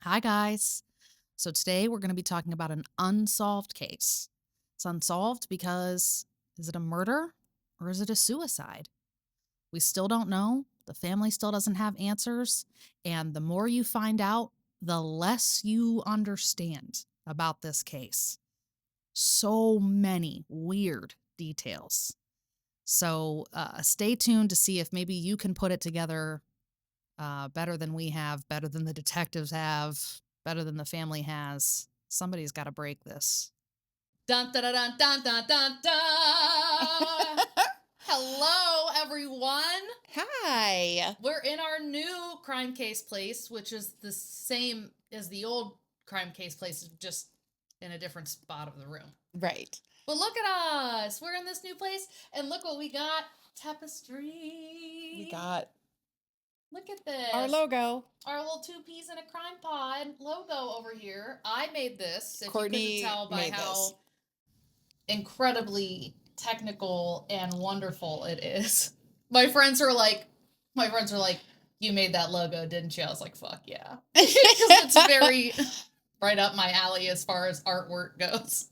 Hi, guys. So, today we're going to be talking about an unsolved case. It's unsolved because is it a murder or is it a suicide? We still don't know. The family still doesn't have answers. And the more you find out, the less you understand about this case. So many weird details. So, stay tuned to see if maybe you can put it together better than we have, better than the detectives have, better than the family has. Somebody's got to break this. Dun dun dun dun dun dun dun. Hello, everyone. Hi. We're in our new crime case place, which is the same as the old crime case place, just in a different spot of the room. Right. But look at us. We're in this new place, and look what we got. Tapestry. We got Look at this. our logo. Our little two peas in a crime pod logo over here. I made this. If Courtney you couldn't tell by made how this. incredibly technical and wonderful it is. My friends are like, you made that logo, didn't you? I was like, fuck yeah. Because it's very right up my alley as far as artwork goes.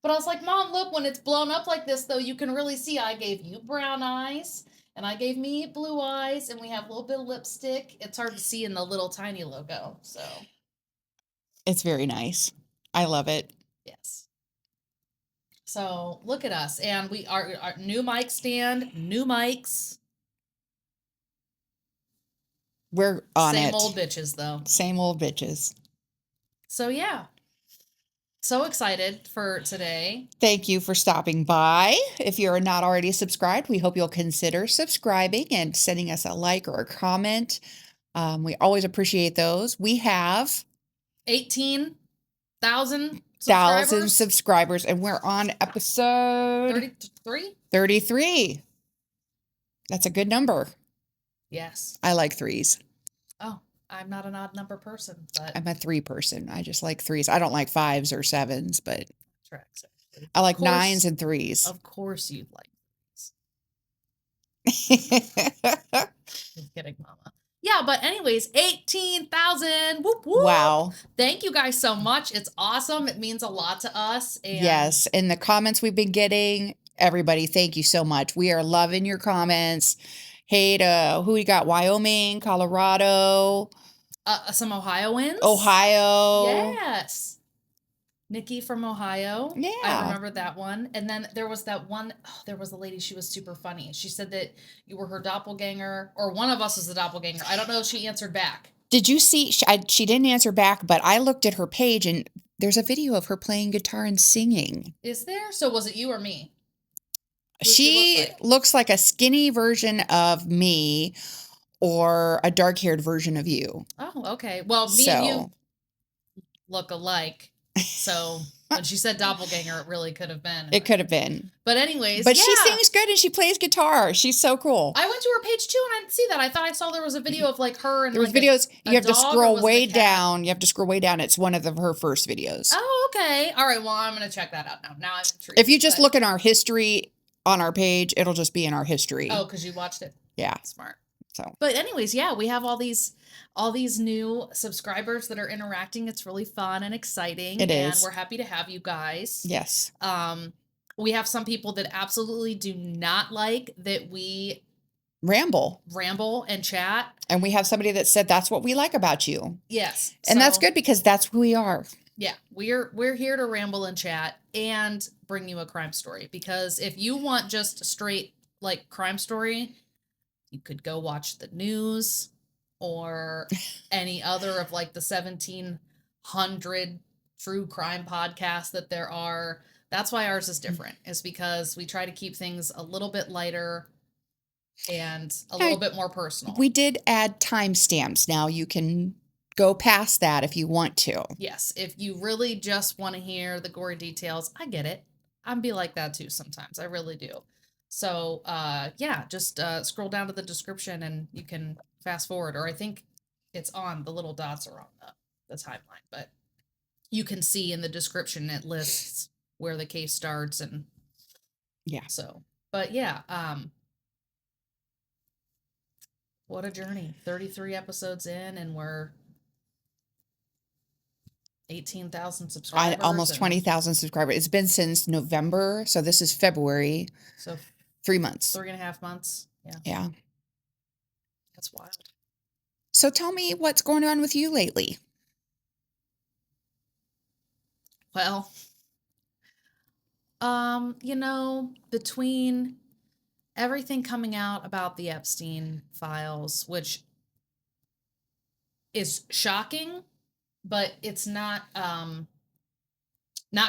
But I was like, Mom, look, when it's blown up like this, though, you can really see I gave you brown eyes. And I gave me blue eyes, and we have a little bit of lipstick. It's hard to see in the little tiny logo, so. It's very nice. I love it. Yes. So look at us, and we are our new mic stand, new mics. We're on Same it. old bitches, though. Same old bitches. So yeah. So excited for today. Thank you for stopping by. If you're not already subscribed, we hope you'll consider subscribing and sending us a like or a comment. We always appreciate those. We have 18,000 1,000 subscribers. subscribers, and we're on episode 33? 33. That's a good number. Yes. I like threes. Oh, I'm not an odd number person, but I'm a 3 person. I just like threes. I don't like 5s or 7s, but tracks. I like 9s and 3s. Of course you'd like Just kidding, Mama. Yeah, but anyways, 18,000. Whoop whoop. Wow. Thank you guys so much. It's awesome. It means a lot to us. And Yes. And the comments we've been getting, everybody, thank you so much. We are loving your comments. Hey, to who we got? Wyoming, Colorado, some Ohioans. Ohio. Yes. Nikki from Ohio. Yeah. I remember that one. And then there was that one, there was a lady, she was super funny. She said that you were her doppelganger, or one of us was the doppelganger. I don't know if she answered back. Did you see? She didn't answer back, but I looked at her page and there's a video of her playing guitar and singing. Is there? So was it you or me? She looks like a skinny version of me or a dark-haired version of you. Oh, okay. Well, me and you look alike. So when she said doppelganger, it really could have been. It could have been. But anyways, but she sings good and she plays guitar. She's so cool. I went to her page too and I didn't see that. I thought I saw there was a video of like her and there was like videos. You have to scroll way down. down. You have to scroll way down. It's one of her first videos. Oh, okay. All right. Well, I'm gonna check that out now. Now I'm intrigued. If you just look in our history on our page, it'll just be in our history. Oh, because you watched it. Yeah. Smart. So. But anyways, yeah, we have all these new subscribers that are interacting. It's really fun and exciting. It is. And we're happy to have you guys. Yes. We have some people that absolutely do not like that we ramble and chat. And we have somebody that said that's what we like about you. Yes. And that's good because that's who we are. Yeah, we're here to ramble and chat and bring you a crime story, because if you want just a straight like crime story, you could go watch the news or any other of like the 1,700 true crime podcasts that there are. That's why ours is different, is because we try to keep things a little bit lighter and a little bit more personal. We did add timestamps. Now you can go past that if you want to. Yes, if you really just want to hear the gory details, I get it. I'd be like that too sometimes. I really do. So, yeah, just scroll down to the description and you can fast forward. Or I think it's on, the little dots are on the timeline. But you can see in the description it lists where the case starts. And yeah. So, but yeah, what a journey. 33 episodes in and we're 18,000 I subscribers, almost and 20,000 subscribers. It's been since November, so this is February, so 3 months. 3.5 months. Yeah, Yeah. that's wild. So tell me what's going on with you lately. Well, between everything coming out about the Epstein files, which is shocking, but it's not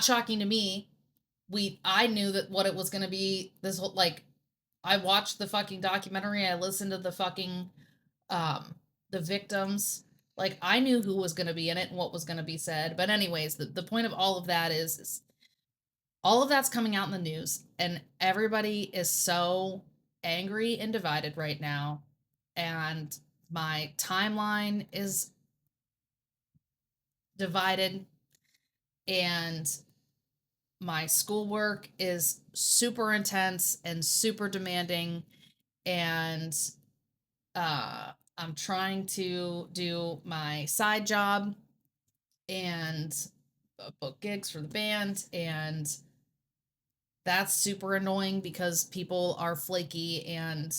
shocking to me. I knew that what it was going to be. This whole, like, I watched the fucking documentary, I listened to the fucking um the victims. Like, I knew who was going to be in it and what was going to be said. But anyways, the point of all of that is all of that's coming out in the news, and everybody is so angry and divided right now. And my timeline is divided, and my schoolwork is super intense and super demanding, and I'm trying to do my side job and book gigs for the band, and that's super annoying because people are flaky, and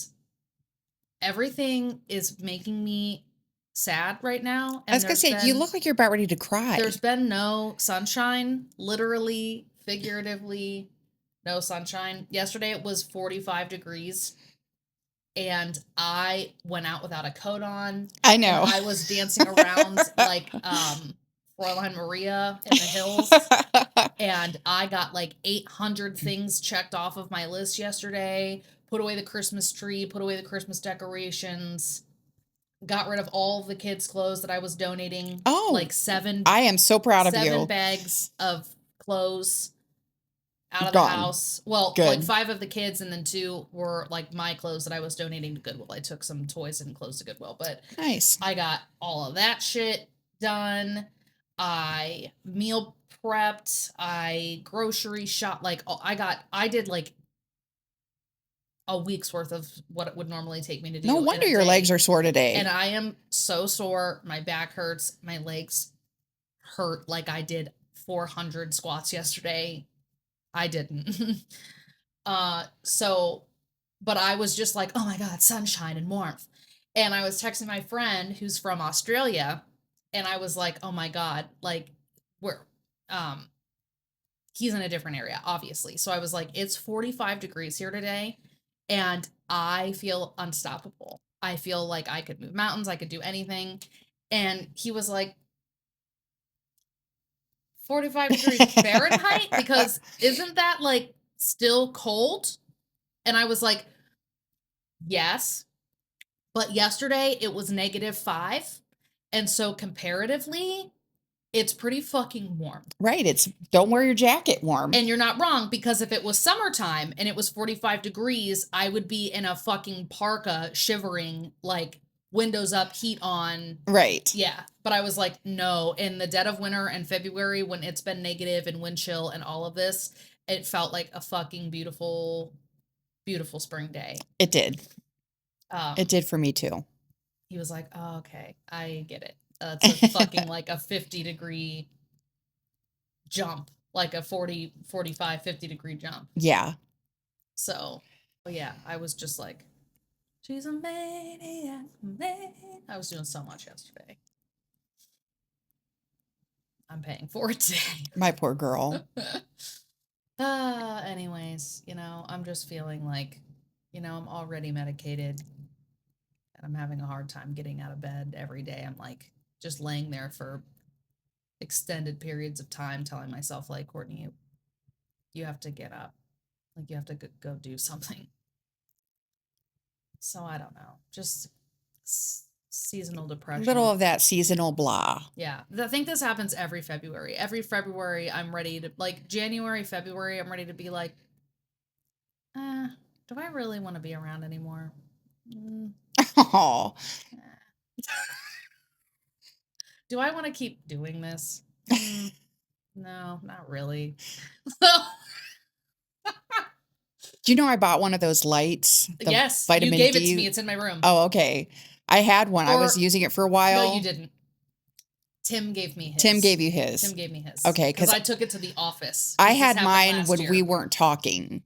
everything is making me sad right now. I was And gonna say, you look like you're about ready to cry. there's been no sunshine, literally, figuratively, no sunshine. Yesterday it was 45 degrees, and I went out without a coat on, I and know. I was dancing around like Fräulein Maria in the hills. And I got like 800 things checked off of my list yesterday. Put away the Christmas tree, put away the Christmas decorations, got rid of all of the kids' clothes that I was donating. Oh, Like seven I am so proud of seven you. bags of clothes out of the Gone. house. Well, like Good. 5 of the kids, and then 2 were like my clothes that I was donating to Goodwill. I took some toys and clothes to Goodwill, but Nice. I got all of that shit done. I meal prepped. I grocery shop. Like, I did like a week's worth of what it would normally take me to No do in wonder a your legs day. are sore today. And I am so sore. My back hurts. My legs hurt like I did 400 squats yesterday. I didn't. So, but I was just like, oh my God, sunshine and warmth. And I was texting my friend who's from Australia, and I was like, oh my God, like, we're, um, he's in a different area, obviously. So I was like, it's 45 degrees here today, and I feel unstoppable. I feel like I could move mountains, I could do anything. And he was like, 45 degrees Fahrenheit? Because isn't that like still cold? And I was like, yes. But yesterday it was -5. And so comparatively, it's pretty fucking warm. Right. It's don't wear your jacket warm. And you're not wrong, because if it was summertime and it was 45 degrees, I would be in a fucking parka shivering, like windows up, heat on. Right. Yeah. But I was like, no, in the dead of winter and February, when it's been negative and wind chill and all of this, it felt like a fucking beautiful, beautiful spring day. It did. Um, It did for me too. He was like, oh, okay, I get it. It's a fucking like a 50-degree jump, like a 40, 45, 50-degree jump. Yeah. So, but yeah, I was just like, she's a maniac. I was doing so much yesterday. I'm paying for it today. My poor girl. Anyways, I'm just feeling like, I'm already medicated, and I'm having a hard time getting out of bed every day. I'm like just laying there for extended periods of time, telling myself, like, Courtney, you have to get up. Like, you have to go do something. So I don't know. Just seasonal depression. Little of that seasonal blah. Yeah. I think this happens every February. Every February, I'm ready to, like, January, February, I'm ready to be like, do I really want to be around anymore? Oh. Do I want to keep doing this? No, not really. Do you know I bought one of those lights? Yes, vitamin you gave D. it to me. It's in my room. Oh, okay. I had one. I was using it for a while. No, you didn't. Tim gave me his. Tim gave you his. Tim gave me his. Okay, Because because I took it to the office. I 'Cause this had happened mine last when year. we weren't talking,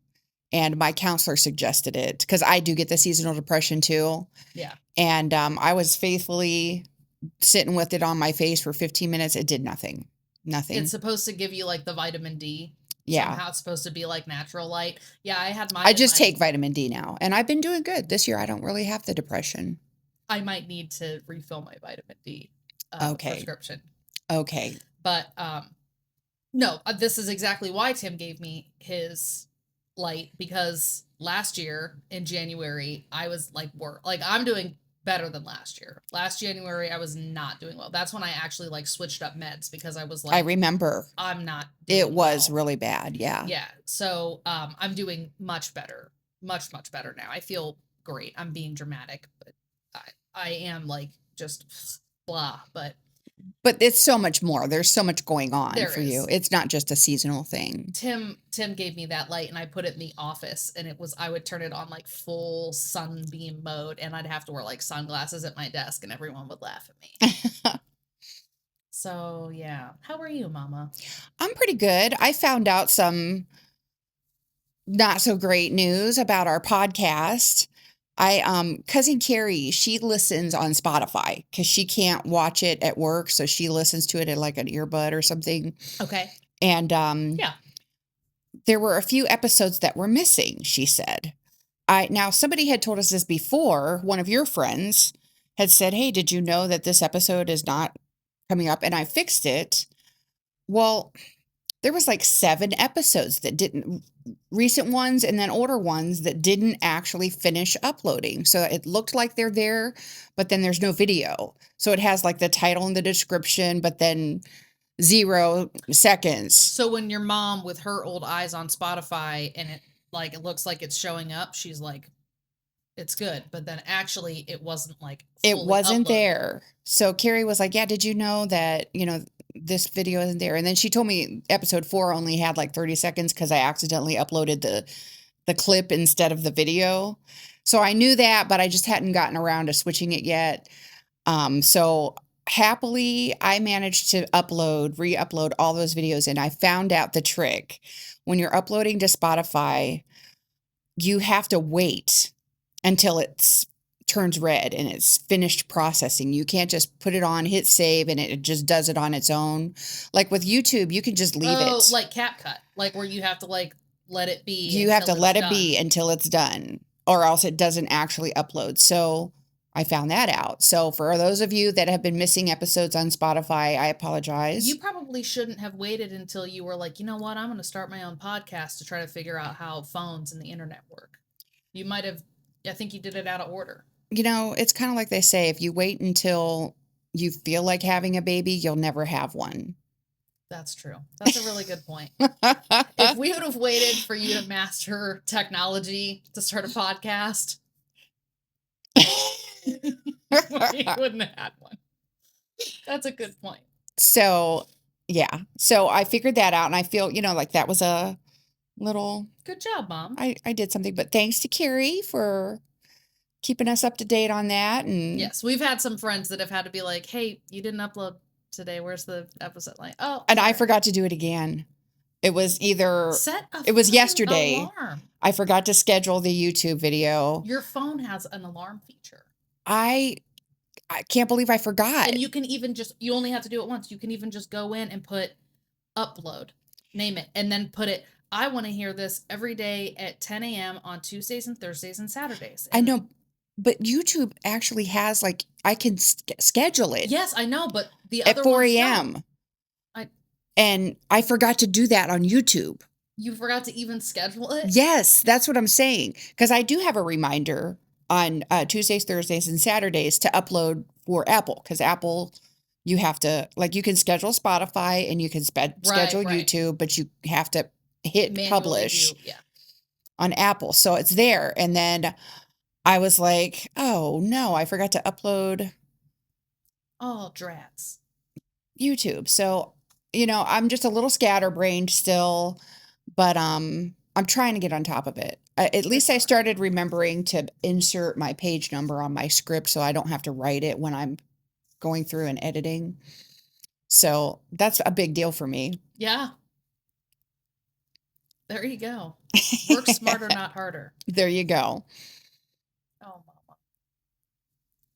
and my counselor suggested it because I do get the seasonal depression too. Yeah. And I was faithfully sitting with it on my face for 15 minutes. It did nothing. Nothing. It's supposed to give you like the vitamin D. Yeah. Somehow it's supposed to be like natural light. Yeah, I had mine. I just take vitamin D now, and I've been doing good. This year, I don't really have the depression. I might need to refill my vitamin D prescription. Okay. But no, this is exactly why Tim gave me his light, because last year in January I was like I'm doing better than last year. Last January I was not doing well. That's when I actually like switched up meds because I was like, I remember. I'm not doing It was well. really bad. Yeah. Yeah. So I'm doing much better. Much better now. I feel great. I'm being dramatic, but I am like just blah, but it's so much more. There's so much going on there for is. you. It's not just a seasonal thing. Tim gave me that light and I put it in the office, and I would turn it on like full sunbeam mode, and I'd have to wear like sunglasses at my desk and everyone would laugh at me. So yeah. How are you, Mama? I'm pretty good. I found out some not so great news about our podcast. Cousin Carrie, she listens on Spotify because she can't watch it at work, so she listens to it at like an earbud or something. Okay. And yeah, there were a few episodes that were missing, she said. Now somebody had told us this before. One of your friends had said, "Hey, did you know that this episode is not coming up?" And I fixed it. Well, there was like 7 episodes that didn't, recent ones and then older ones that didn't actually finish uploading. So it looked like they're there, but then there's no video. So it has like the title and the description, but then 0 seconds. so when your mom with her old eyes on Spotify and it looks like it's showing up, she's like, it's good, but then actually it wasn't like It fully wasn't uploaded. there. So Carrie was like, "Yeah, did you know that, this video isn't there?" And then she told me episode 4 only had like 30 seconds because I accidentally uploaded the clip instead of the video. So I knew that, but I just hadn't gotten around to switching it yet. So happily, I managed to re-upload all those videos, and I found out the trick. When you're uploading to Spotify, you have to wait until it turns red and it's finished processing. You can't just put it on, hit save, and it just does it on its own. Like with YouTube, you can just leave it. Oh, like CapCut, like where you have to like let it be. You have to let it be until it's done, or else it doesn't actually upload. So I found that out. So for those of you that have been missing episodes on Spotify, I apologize. You probably shouldn't have waited until you were like, you know what, I'm going to start my own podcast to try to figure out how phones and the internet work. You might have, I think you did it out of order. It's kind of like they say, if you wait until you feel like having a baby, you'll never have one. That's true. That's a really good point. If we would have waited for you to master technology to start a podcast, we wouldn't have had one. That's a good point. So, yeah. So I figured that out, and I feel, like that was a little... Good job, Mom. I did something, but thanks to Carrie for keeping us up to date on that. And yes, we've had some friends that have had to be like, hey, you didn't upload today. Where's the episode? Like, oh. And I forgot to do it again. It was it was yesterday. Alarm. I forgot to schedule the YouTube video. Your phone has an alarm feature. I can't believe I forgot. And you can even you only have to do it once. You can even just go in and put upload, name it, and then put it, I want to hear this every day at 10 a.m. on Tuesdays and Thursdays and Saturdays. I know, but YouTube actually has I can schedule it. Yes, I know, but the at other 4 ones a.m. don't. And I forgot to do that on YouTube. You forgot to even schedule it? Yes, that's what I'm saying. Because I do have a reminder on Tuesdays, Thursdays, and Saturdays to upload for Apple. Because Apple, you have to, you can schedule Spotify and you can schedule YouTube, but you have to hit manually publish yeah. on Apple. So it's there. And then I was like, oh no, I forgot to upload. Oh, drats. YouTube. So, I'm just a little scatterbrained still, but I'm trying to get on top of it. At least I started remembering to insert my page number on my script so I don't have to write it when I'm going through and editing. So that's a big deal for me. Yeah, there you go. Work smarter, not harder. There you go. Oh, mama.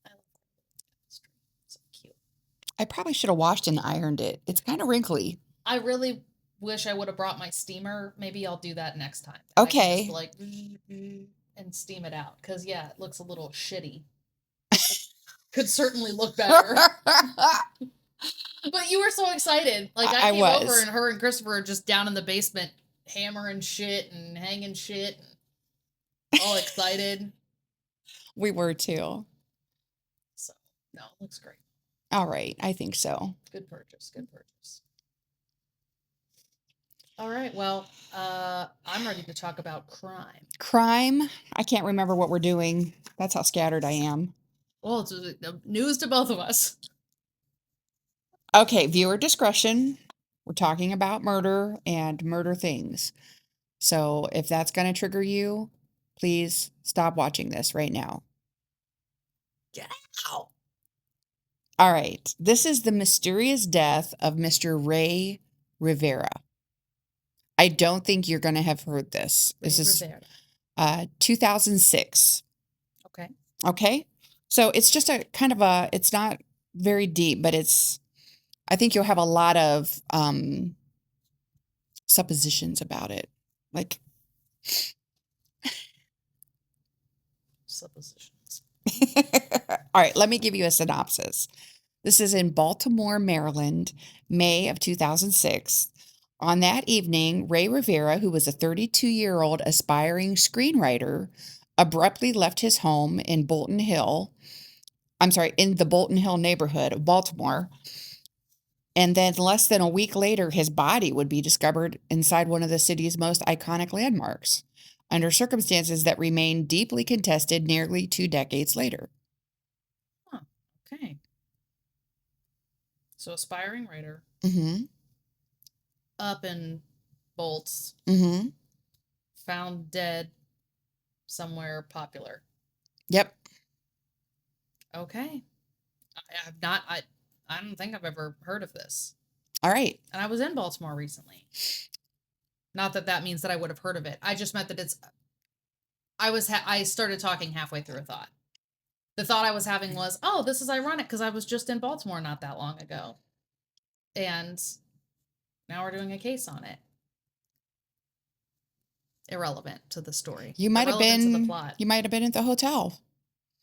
I love tapestry. So cute. I probably should have washed and ironed it. It's kind of wrinkly. I really wish I would have brought my steamer. Maybe I'll do that next time. And I can just Okay. like and steam it out. Cause yeah, it looks a little shitty. Could certainly look better. But you were so excited. Like I I came over was. and her and Christopher are just down in the basement hammering shit and hanging shit and all excited. We were too. So no, it looks great. All right. I think so. Good purchase. Good purchase. All right. Well, I'm ready to talk about crime. Crime. I can't remember what we're doing. That's how scattered I am. Well, it's news to both of us. Okay. Viewer discretion. We're talking about murder and murder things. So if that's going to trigger you, please stop watching this right now. Get out. All right. This is the mysterious death of Mr. Ray Rivera. I don't think you're going to have heard this. This is Rivera. 2006. Okay. Okay. So it's just a kind of it's not very deep, but I think you'll have a lot of suppositions about it. Like, Suppositions. all right, let me give you a synopsis. This is in Baltimore, Maryland, May of 2006. On that evening, Ray Rivera, who was a 32-year-old aspiring screenwriter, abruptly left his home in in the Bolton Hill neighborhood of Baltimore. And then less than a week later, his body would be discovered inside one of the city's most iconic landmarks, under circumstances that remain deeply contested nearly 2 decades later. Huh. Okay. So aspiring writer Mm-hmm. up in bolts, Mm-hmm. found dead somewhere popular. Yep. Okay. I've not I don't think I've ever heard of this. All right. And I was in Baltimore recently. Not that that means that I would have heard of it. I just meant that I started talking halfway through a thought. The thought I was having was, "Oh, this is ironic because I was just in Baltimore not that long ago." And now we're doing a case on it. Irrelevant to the story. You might have Irrelevant to the been plot. you might have been at the hotel.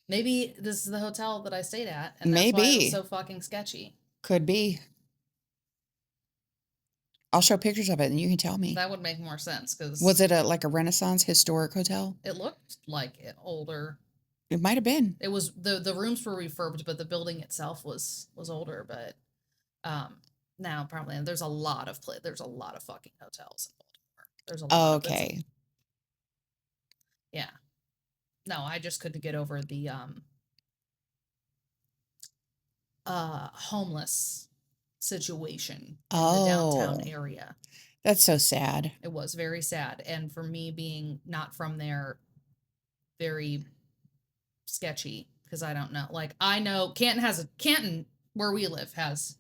Maybe this is the hotel that I stayed at, and that's why it was Maybe. so fucking sketchy. Could be. I'll show pictures of it and you can tell me. That would make more sense because Was it like a Renaissance historic hotel? it looked like it older. It might have been. It was the rooms were refurbed, but the building itself was older. But now probably there's a lot of there's a lot of fucking hotels in Baltimore. There's a lot. Okay. Yeah. No, I just couldn't get over the homeless situation in the downtown area. That's so sad. It was very sad, and for me being not from there, very sketchy because I don't know. Like I know Canton where we live has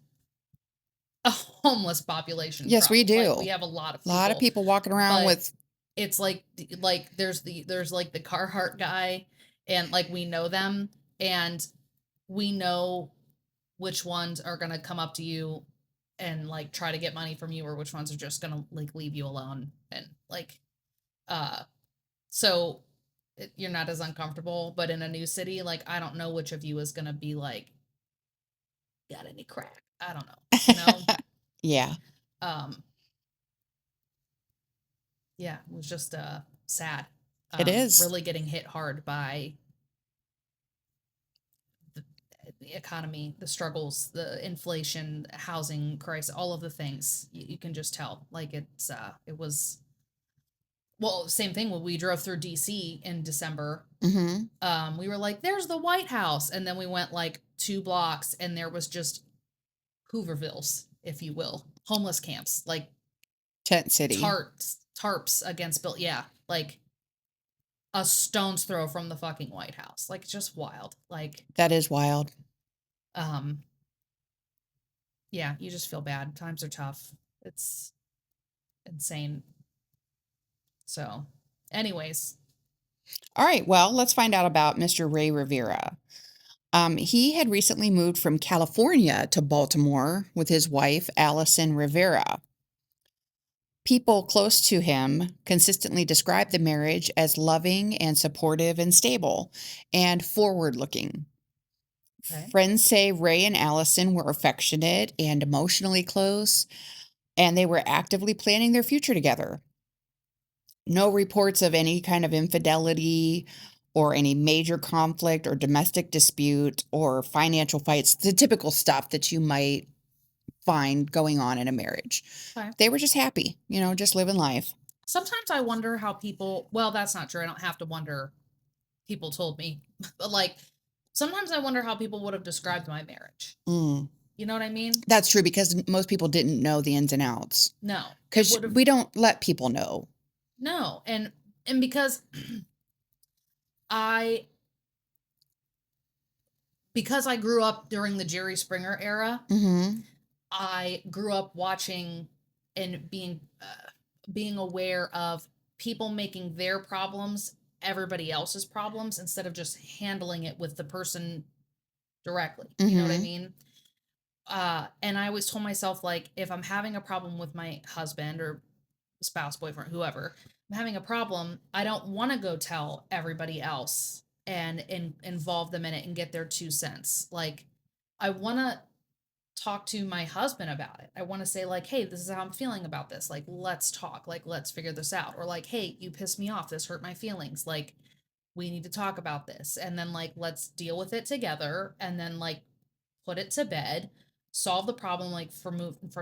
a homeless population. Yes, we do. Like, we have a lot of A lot of people walking around with. It's like there's like the Carhartt guy, and like we know them, and we know which ones are gonna come up to you and like try to get money from you, or which ones are just gonna like leave you alone and like so you're not as uncomfortable. But in a new city, like I don't know which of you is gonna be like, got any crack? I don't know. You know? Yeah. Yeah, it was just sad. It is. Really getting hit hard by the economy, the struggles, the inflation, housing crisis, all of the things. You can just tell. Like it was. Well, same thing when we drove through DC in December. Mm-hmm. We were like, "There's the White House," and then we went like 2 blocks, and there was just Hoovervilles, if you will, homeless camps, like Tent City. Tarps against built. Yeah, like a stone's throw from the fucking White House. Like just wild. Like that is wild. Yeah, you just feel bad. Times are tough. It's insane. So, anyways, All right, well, let's find out about Mr. Ray Rivera. He had recently moved from California to Baltimore with his wife, Allison Rivera. People close to him consistently describe the marriage as loving and supportive and stable and forward looking. okay. Friends say Ray and Allison were affectionate and emotionally close, and they were actively planning their future together. No reports of any kind of infidelity or any major conflict or domestic dispute or financial fights, the typical stuff that you might find going on in a marriage. Okay. They were just happy, just living life. Sometimes I wonder how people, well, that's not true. I don't have to wonder. People told me, but like sometimes I wonder how people would have described my marriage. Mm. You know what I mean? That's true because most people didn't know the ins and outs No, it because would have we don't let people know. no. And because I because I grew up during the Jerry Springer era, Hmm. I grew up watching and being aware of people making their problems everybody else's problems instead of just handling it with the person directly. You know what I Hmm. mean? And I always told myself, like, if I'm having a problem with my husband or spouse, boyfriend, whoever, I'm having a problem, I don't want to go tell everybody else and involve them in it and get their 2 cents. Like, I want to talk to my husband about it. I want to say, like, hey, this is how I'm feeling about this. Like, let's talk. Like, let's figure this out. Or like, hey, you pissed me off. This hurt my feelings. Like, we need to talk about this. And then like let's deal with it together and then like put it to bed, solve the problem. Like from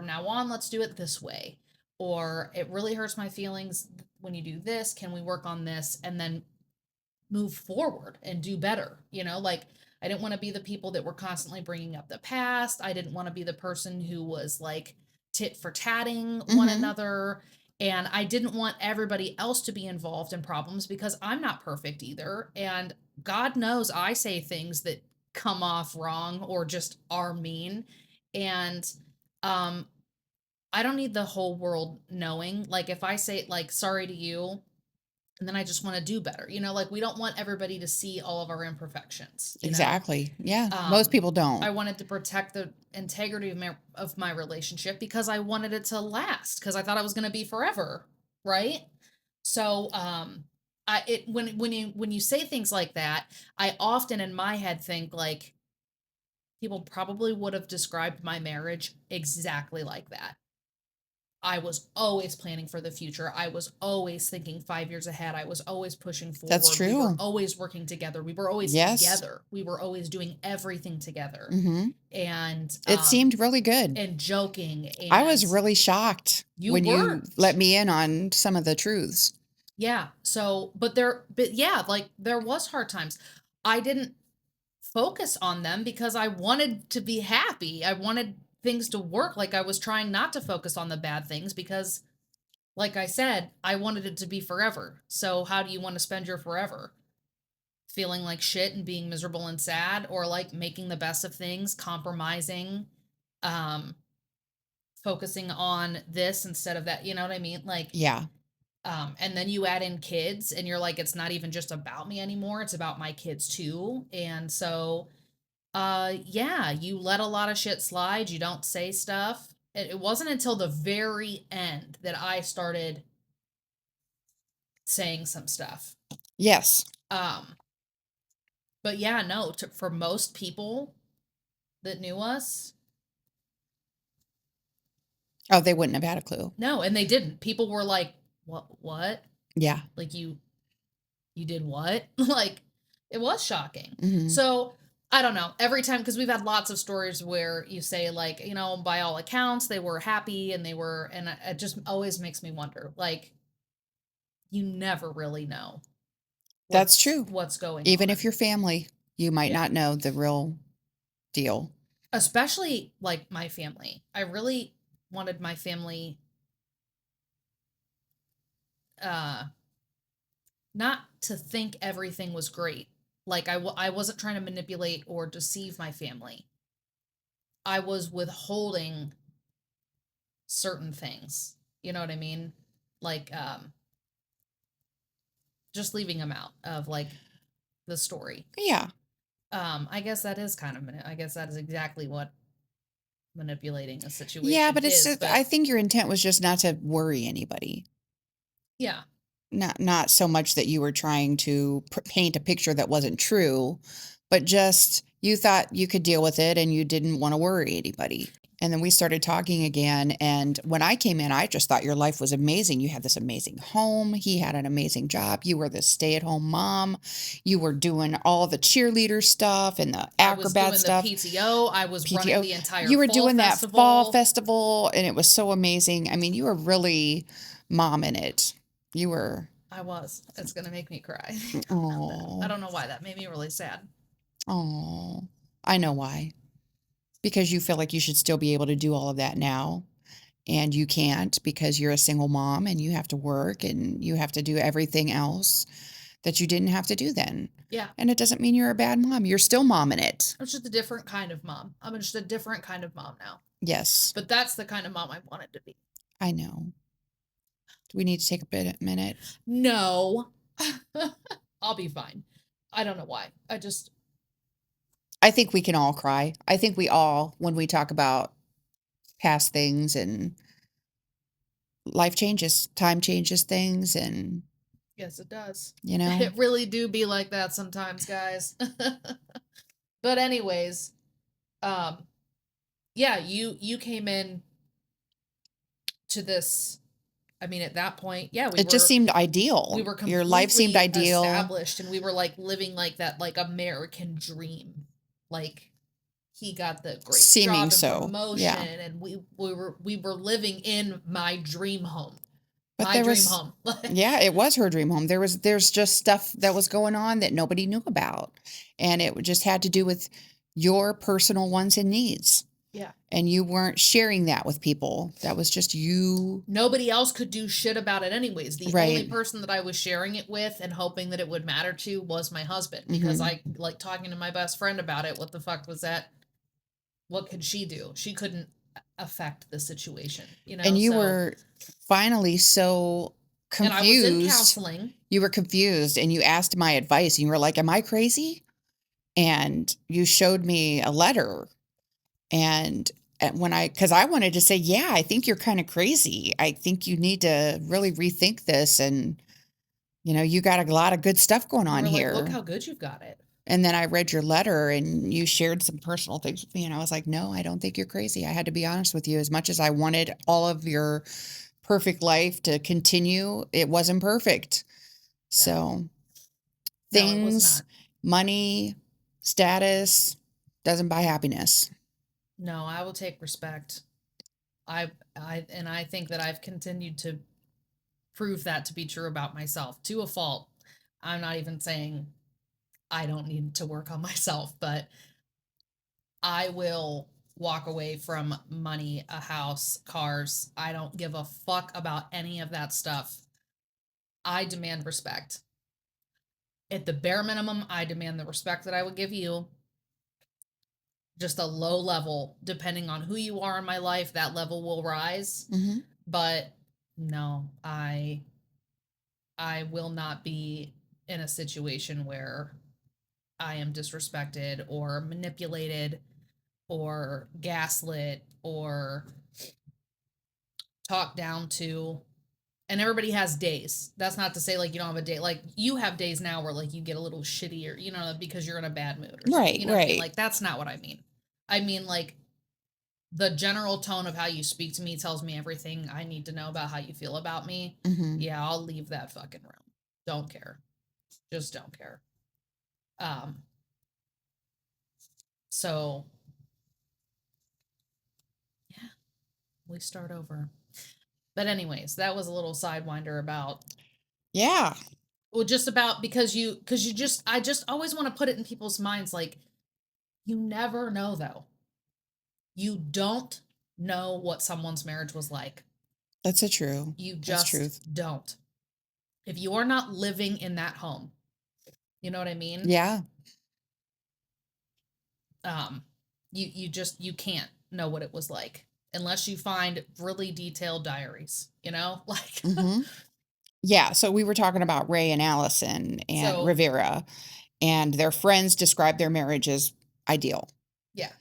now on, let's do it this way. Or it really hurts my feelings when you do this. Can we work on this? And then move forward and do better. Like I didn't want to be the people that were constantly bringing up the past. I didn't want to be the person who was like tit for tatting one Hmm. another. And I didn't want everybody else to be involved in problems because I'm not perfect either. And God knows I say things that come off wrong or just are mean. And um I don't need the whole world knowing. Like if I say like sorry to you, and then I just want to do better. Like we don't want everybody to see all of our imperfections. Exactly. Yeah. Most Um people don't. I wanted to protect the integrity of my relationship because I wanted it to last because I thought it was going to be forever, right? So I it when you say things like that, I often in my head think like people probably would have described my marriage exactly like that. I was always planning for the future. I was always thinking 5 years ahead. I was always pushing That's forward. We were true. always working together. We were always Yes. together. We were always doing everything together. Hmm. And It seemed really good. joking I was and really shocked you when you let weren't. me in on some of the truths. Yeah. So, but yeah, like there was hard times. I didn't focus on them because I wanted to be happy. I wanted things to work. Like I was trying not to focus on the bad things because like I said, I wanted it to be forever. So how do you want to spend your forever? Feeling like shit and being miserable and sad or like making the best of things, compromising, um focusing on this instead of that, you know what I mean? Like Yeah. and then you add in kids and you're like it's not even just about me anymore, it's about my kids too. And so yeah, you let a lot of shit slide, you don't say stuff. It wasn't until the very end that I started saying some stuff. Yes. Um But yeah, no, for most people that knew us, Oh, they wouldn't have had a clue. no, and they didn't. People were like, what? Yeah. Like you did what?" Like it was shocking. Hmm. So, I don't know. Every time cuz we've had lots of stories where you say like, by all accounts they were happy and they were and it just always makes me wonder. Like you never really know That's true. what's going Even if on. you're family, you might Yeah. not know the real deal. Especially like my family. I really wanted my family uh not to think everything was great. Like I wasn't trying to manipulate or deceive my family. I was withholding certain things. You know what I mean? Like, just leaving them out of like the story. Yeah. I guess that is kind of I guess that is exactly what manipulating a Yeah, situation but it's is. just, I But think your intent was just not to worry anybody. yeah, Not so much that you were trying to paint a picture that wasn't true, but just you thought you could deal with it and you didn't want to worry anybody. And then we started talking again. And when I came in, I just thought your life was amazing. You had this amazing home. He had an amazing job. You were the stay-at-home mom. You were doing all the cheerleader stuff and the I was acrobat doing the stuff, PTO. I was running PTO. the entire You were fall doing that fall festival. festival, and it was so amazing. I mean, you were really mom in it. You were. I was. It's gonna make me cry about that. I Oh, don't know why that made me really sad. oh, I know why. Because you feel like you should still be able to do all of that now, and you can't because you're a single mom and you have to work and you have to do everything else that you didn't have to do then. Yeah, And it doesn't mean you're a bad mom. You're still mom in it. I'm just a different kind of mom. I'm just a different kind of mom now. Yes, But that's the kind of mom I wanted to be. I know. Do we need to take a minute? No, I'll be fine. I don't know why. I just I think we can all cry. I think we all, when we talk about past things and life changes, time changes things, and, yes, it does. you know, It really do be like that sometimes, guys. But anyways, um, yeah, you came in to this. I mean, at that point, yeah, it just seemed we ideal. were Your life seemed completely ideal, established, and we were like living like that like American dream. Like he got the great seeming job and so. promotion, Yeah. and we were living in my dream home. But My there dream was, home. yeah, it was her dream home. There's just stuff that was going on that nobody knew about. And it just had to do with your personal wants and needs. Yeah. And you weren't sharing that with people. That was just you. Nobody else could do shit about it anyways. The only Right. person that I was sharing it with and hoping that it would matter to was my husband, because Hmm. I like talking to my best friend about it. What the fuck was that? What could she do? She couldn't affect the situation, you know? And you So, were finally so and I was in confused. counseling. You were confused and you asked my advice and you were like, "Am I crazy?" And you showed me a letter. And when because I wanted to say, yeah, I think you're kind of crazy. I think you need to really rethink this. And, you got a lot of good stuff going You on were like, look here. how good you've got it. And then I read your letter and you shared some personal things with me. And I was like, no, I don't think you're crazy. I had to be honest with you. As much as I wanted all of your perfect life to continue, it wasn't perfect. Yeah. So No, it was things, not. money, status doesn't buy happiness. No, I will take respect. I think that I've continued to prove that to be true about myself to a fault. I'm not even saying I don't need to work on myself, but I will walk away from money, a house, cars. I don't give a fuck about any of that stuff. I demand respect. At the bare minimum, I demand the respect that I would give you. Just a low level, depending on who you are in my life, that level will rise. Hmm. But no, I will not be in a situation where I am disrespected or manipulated or gaslit or talked down to. And everybody has days. That's not to say like you don't have a day. Like you have days now where like you get a little shittier, because you're in a bad mood or something. Right, You know what I mean? right. Like that's not what I mean. I mean like the general tone of how you speak to me tells me everything I need to know about how you feel about me. Hmm. Yeah, I'll leave that fucking room. Don't care. Just don't care. Um so yeah, we start over. But anyways, that was a little sidewinder about, Yeah, well, just about because you just I just always want to put it in people's minds like you never know though. You don't know what someone's marriage was like. that's a true. You That's just truth. don't. If you are not living in that home, you know what I mean? Yeah. Um you can't know what it was like unless you find really detailed diaries, like Mhm. Yeah, so we were talking about Ray and Allison and so Rivera, and their friends described their marriage as ideal. yeah.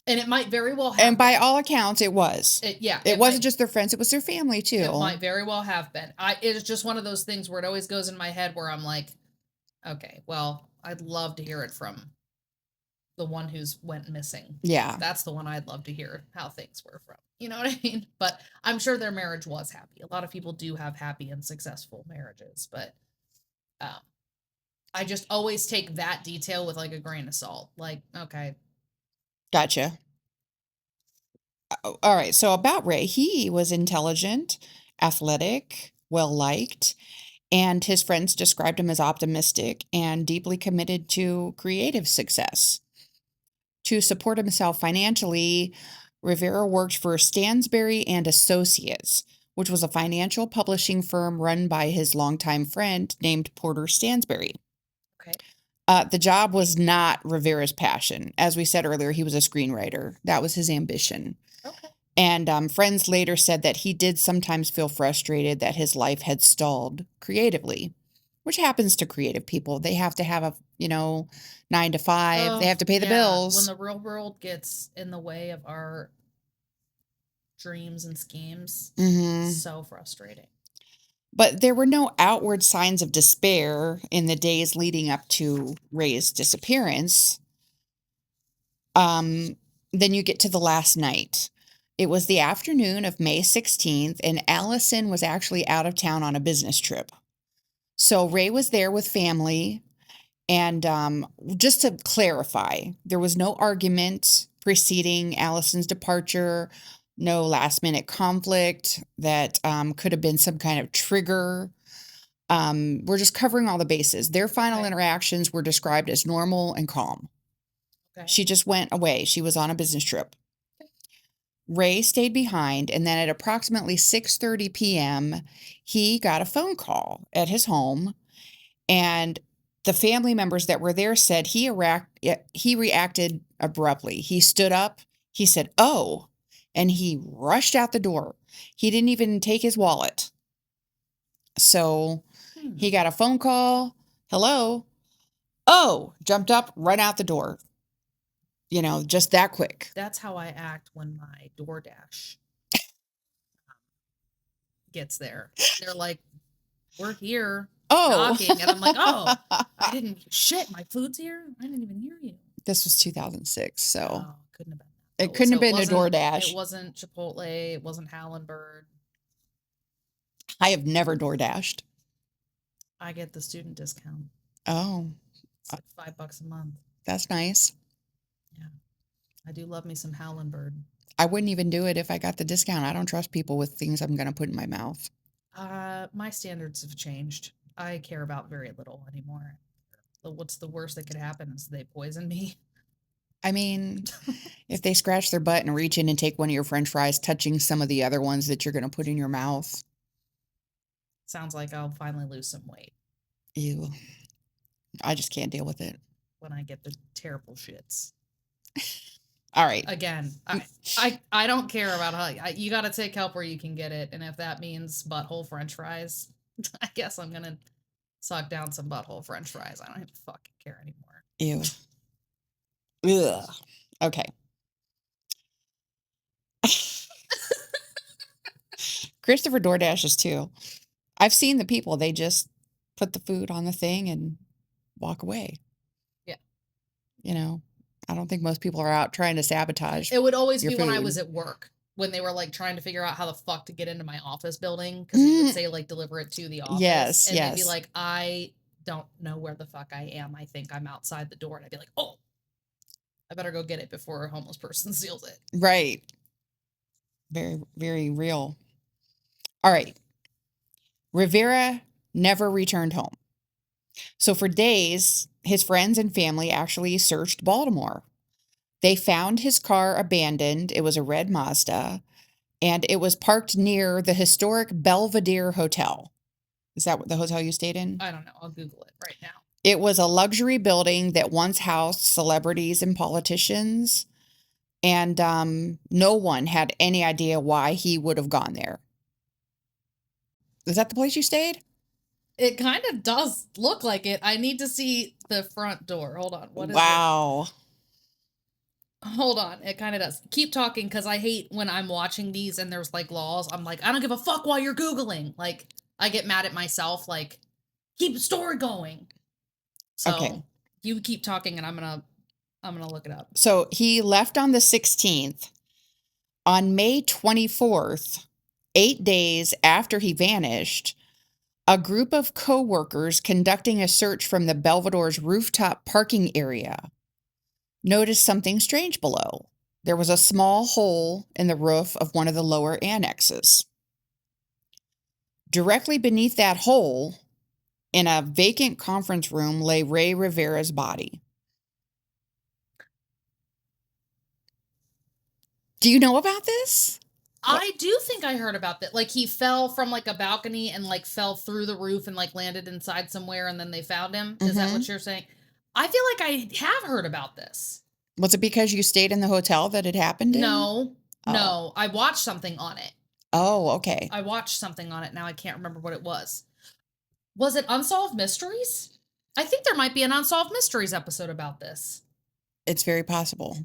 And it might very well And have by been. all accounts, it was. Yeah, It wasn't just their friends, it was their family it too. might very well have been. It's just one of those things where it always goes in my head where I'm like, okay, well, I'd love to hear it from the one who's went missing. Yeah, That's the one I'd love to hear how things were from. You know what I mean? But I'm sure their marriage was happy. A lot of people do have happy and successful marriages, but um, I just always take that detail with like a grain of salt. Like, okay, gotcha. All right, so about Ray, he was intelligent, athletic, well liked, and his friends described him as optimistic and deeply committed to creative success. To support himself financially, Rivera worked for Stansberry and Associates, which was a financial publishing firm run by his longtime friend named Porter Stansberry. okay, The job was not Rivera's passion. As we said earlier, he was a screenwriter. That was his ambition. okay. And friends later said that he did sometimes feel frustrated that his life had stalled creatively, which happens to creative people. They have to have a, 9 to 5. They Oh, have to pay the yeah. When bills. the real world gets in the way of our dreams and schemes, Hmm. so frustrating. But there were no outward signs of despair in the days leading up to Ray's disappearance. Um, then you get to the last night. It was the afternoon of May 16th, and Allison was actually out of town on a business trip. So Ray was there with family. And just to clarify, there was no argument preceding Allison's departure, no last minute conflict that could have been some kind of trigger. We're just covering all the bases. Their final Okay. interactions were described as normal and calm. Okay. She just went away. She was on a business trip. Ray stayed behind, and then at approximately 6:30 p.m., he got a phone call at his home, and the family members that were there said he reacted abruptly. He stood up, he said, "Oh," and he rushed out the door. He didn't even take his wallet. So Hmm. he got a phone call. "Hello." "Oh," jumped up, run out the door. Just that quick. That's how I act when my DoorDash gets there. They're like, "We're here Oh. knocking," and I'm like, "Oh, I didn't shit. My food's here. I didn't even hear you." This was 2006, so Oh, couldn't have been that. it So, couldn't have so it been a wasn't. It DoorDash. wasn't Chipotle. It wasn't Hallenberg. I have never DoorDashed. I get the student discount. Oh, It's like $5 a month. that's nice. Yeah, I do love me some Hallenberg. I wouldn't even do it if I got the discount. I don't trust people with things I'm going to put in my mouth. My standards have changed. I care about very little anymore. What's the worst that could happen is they poison me. I mean, if they scratch their butt and reach in and take one of your french fries, touching some of the other ones that you're going to put in your mouth. Sounds like I'll finally lose some weight Ew. I just can't deal with it. when I get the terrible shits. All right. Again, I don't care about how you got to take help where you can get it, and if that means butthole French fries, I guess I'm gonna suck down some butthole French fries. I don't even fucking care anymore. Ew. Ugh. Okay. Christopher DoorDashes too. I've seen the people, they just put the food on the thing and walk away. Yeah. I don't think most people are out trying to sabotage It would always your be when I was food. at work when they were like trying to figure out how the fuck to get into my office building because we would say like deliver it to the office, Yes, and they'd be yes. like, "I don't know where the fuck I am. I think I'm outside the door," and I'd be like, "Oh, I better go get it before a homeless person steals it." Right. Very, very real. All right. Rivera never returned home. So for days, his friends and family actually searched Baltimore. They found his car abandoned. It was a red Mazda, and it was parked near the historic Belvedere Hotel. Is that what the hotel you stayed in? I don't know. I'll Google it right now. It was a luxury building that once housed celebrities and politicians. and no one had any idea why he would have gone there. Is that the place you stayed? It kind of does look like it. I need to see the front door. Hold on. What is it? Wow. Hold on. It kind of does. Keep talking because I hate when I'm watching these and there's like laws. I'm like, I don't give a fuck while you're Googling. Like, I get mad at myself. Like, keep the story going. Okay. So you keep talking and I'm gonna look it up. So he left on the 16th. On May 24th, 8 days after he vanished, a group of coworkers conducting a search from the Belvedore's rooftop parking area noticed something strange below. There was a small hole in the roof of one of the lower annexes. Directly beneath that hole, in a vacant conference room, lay Ray Rivera's body. Do you know about this? I do think I heard about that. Like he fell from like a balcony and like fell through the roof and like landed inside somewhere and then they found him. Is that Mm-hmm. what you're saying? I feel like I have heard about this. Was it because you stayed in the hotel that it happened in? No, Oh. no. I watched something on it. Oh, okay. I watched something on it. Now I can't remember what it was. Was it Unsolved Mysteries? I think there might be an Unsolved Mysteries episode about this. It's very possible.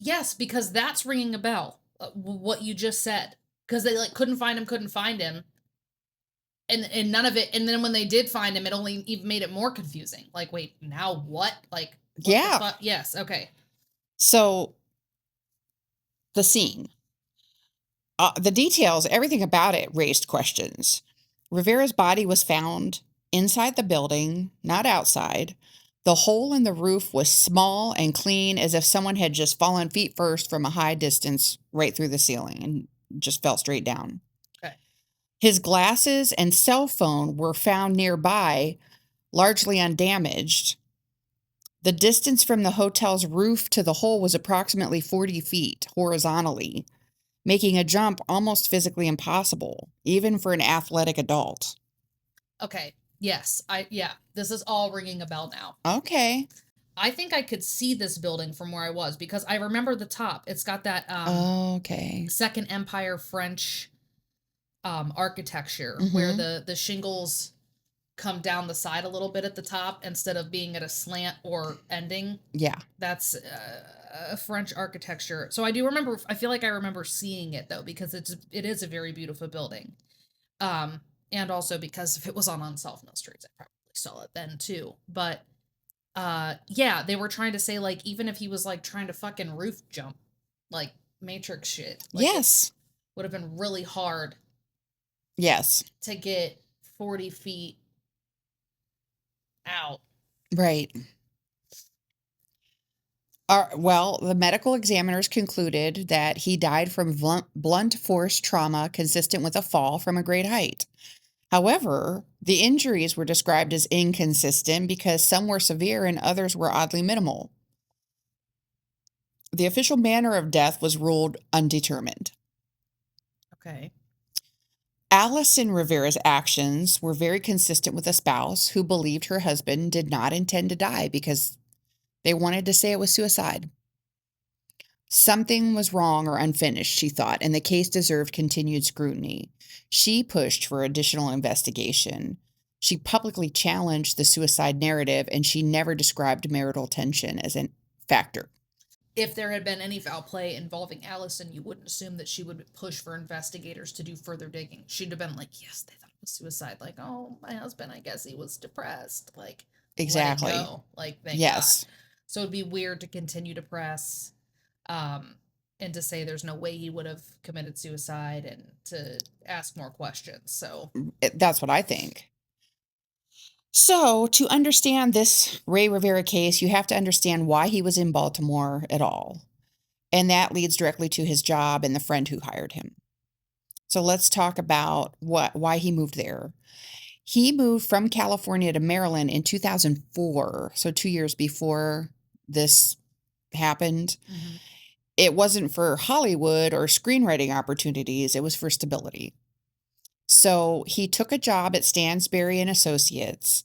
Yes, because that's ringing a bell. What you just said. Because they like couldn't find him. And none of it, and then when they did find him, it only even made it more confusing. Like, wait, now what? Like, what the Yeah. fuck? Yes, okay. So, the scene. The details, everything about it raised questions. Rivera's body was found inside the building, not outside. The hole in the roof was small and clean, as if someone had just fallen feet first from a high distance right through the ceiling and just fell straight down. Okay. His glasses and cell phone were found nearby, largely undamaged. The distance from the hotel's roof to the hole was approximately 40 feet horizontally, making a jump almost physically impossible, even for an athletic adult. Okay. Yes. This is all ringing a bell now. Okay. I think I could see this building from where I was because I remember the top. It's got that Okay. Second Empire French architecture where Mm-hmm. the shingles come down the side a little bit at the top instead of being at a slant or ending. Yeah. That's a French architecture. So I do remember. I feel like I remember seeing it though because it is a very beautiful building. And also because if it was on Unsolved Mysteries, I probably saw it then too. But yeah, they were trying to say like even if he was like trying to fucking roof jump, like Matrix shit, like Yes. would have been really hard Yes. to get 40 feet out. Right. Well, the medical examiners concluded that he died from blunt force trauma consistent with a fall from a great height. However, the injuries were described as inconsistent because some were severe and others were oddly minimal. The official manner of death was ruled undetermined. Okay. Allison Rivera's actions were very consistent with a spouse who believed her husband did not intend to die because they wanted to say it was suicide. Something was wrong or unfinished, she thought, and the case deserved continued scrutiny. She pushed for additional investigation. She publicly challenged the suicide narrative, and she never described marital tension as a factor. If there had been any foul play involving Allison, you wouldn't assume that she would push for investigators to do further digging. She'd have been like, yes, they thought it was suicide. Like, oh, my husband, I guess he was depressed. Like, Exactly. let it go. Like, thank Yes. God. So it'd be weird to continue to press and to say there's no way he would have committed suicide and to ask more questions. So That's what I think. So, to understand this Ray Rivera case, you have to understand why he was in Baltimore at all. And that leads directly to his job and the friend who hired him. So, let's talk about why he moved there. He moved from California to Maryland in 2004, so 2 years before this happened. It wasn't for Hollywood or screenwriting opportunities, it was for stability. So he took a job at Stansberry and Associates,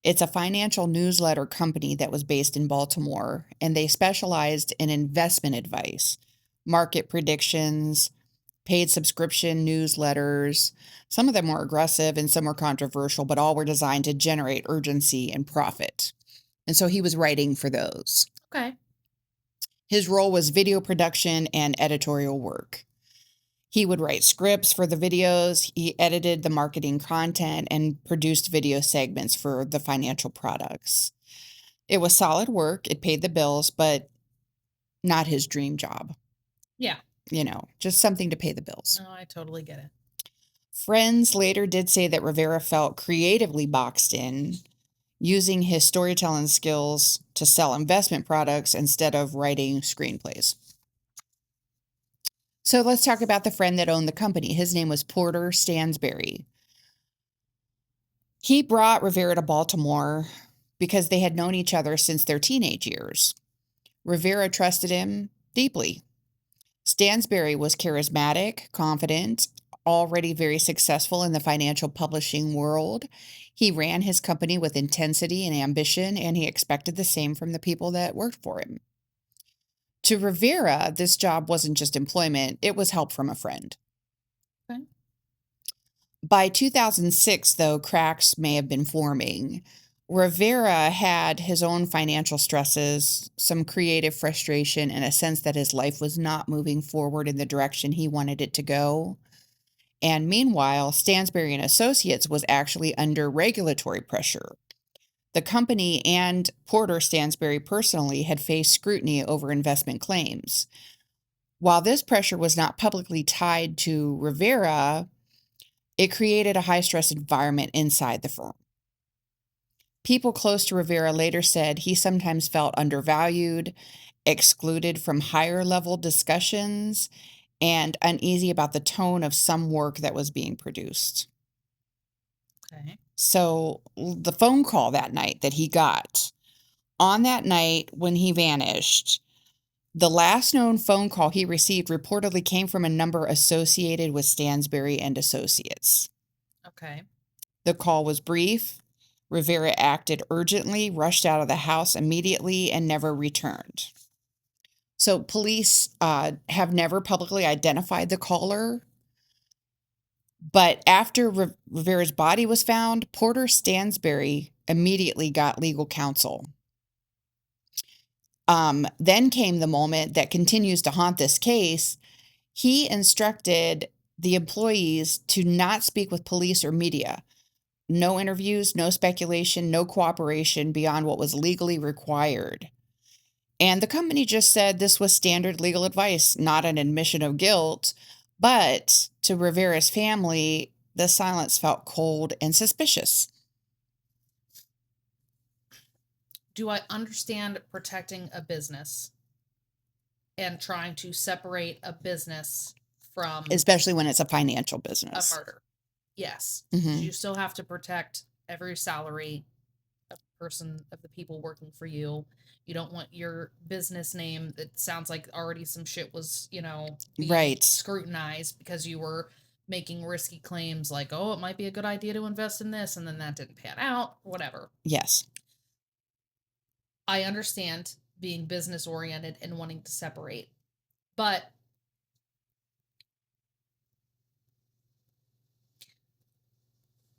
It's a financial newsletter company that was based in Baltimore, and they specialized in investment advice, market predictions, paid subscription newsletters. Some of them were aggressive and some were controversial, but all were designed to generate urgency and profit. And so he was writing for those. Okay. His role was video production and editorial work. He would write scripts for the videos, he edited the marketing content, and produced video segments for the financial products. It was solid work, it paid the bills, but not his dream job, Yeah. just something to pay the bills. No, I totally get it. Friends later did say that Rivera felt creatively boxed in, using his storytelling skills to sell investment products instead of writing screenplays. So let's talk about the friend that owned the company. His name was Porter Stansberry. He brought Rivera to Baltimore because they had known each other since their teenage years. Rivera trusted him deeply. Stansberry was charismatic, confident, already very successful in the financial publishing world. He ran his company with intensity and ambition, and he expected the same from the people that worked for him. To Rivera, this job wasn't just employment, it was help from a friend. Okay. By 2006, though, cracks may have been forming. Rivera had his own financial stresses, some creative frustration, and a sense that his life was not moving forward in the direction he wanted it to go. And meanwhile, Stansberry and Associates was actually under regulatory pressure. The company and Porter Stansberry personally had faced scrutiny over investment claims. While this pressure was not publicly tied to Rivera, it created a high stress environment inside the firm. People close to Rivera later said he sometimes felt undervalued, excluded from higher level discussions, and uneasy about the tone of some work that was being produced. Okay. So, the phone call that night that he got, on that night when he vanished, the last known phone call he received reportedly came from a number associated with Stansberry and Associates. Okay. The call was brief. Rivera acted urgently, rushed out of the house immediately, and never returned. So, police have never publicly identified the caller. But after Rivera's body was found, Porter Stansberry immediately got legal counsel. Then came the moment that continues to haunt this case. He instructed the employees to not speak with police or media. No interviews, no speculation, no cooperation beyond what was legally required. And the company just said this was standard legal advice, not an admission of guilt. But to Rivera's family, the silence felt cold and suspicious. Do I understand protecting a business and trying to separate a business from Especially when it's a financial a business. murder? Yes. Mhm. You still have to protect every salary of the people working for you. You don't want your business name that sounds like already some shit was, being Right. scrutinized because you were making risky claims like, oh, it might be a good idea to invest in this, and then that didn't pan out, whatever. Yes. I understand being business oriented and wanting to separate, but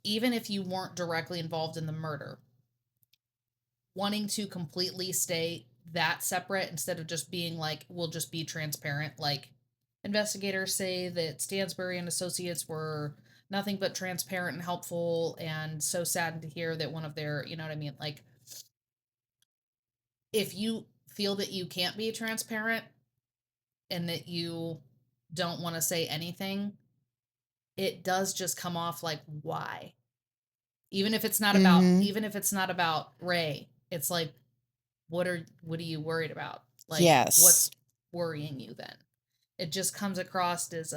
even if you weren't directly involved in the murder, wanting to completely stay that separate instead of just being like, we'll just be transparent. Like, investigators say that Stansberry and Associates were nothing but transparent and helpful, and so saddened to hear that one of their, you know what I mean? Like, if you feel that you can't be transparent and that you don't want to say anything, it does just come off like, why? Mhm. Even if it's not about Ray, it's like, what are you worried about? Like, Yes. what's worrying you then? It just comes across as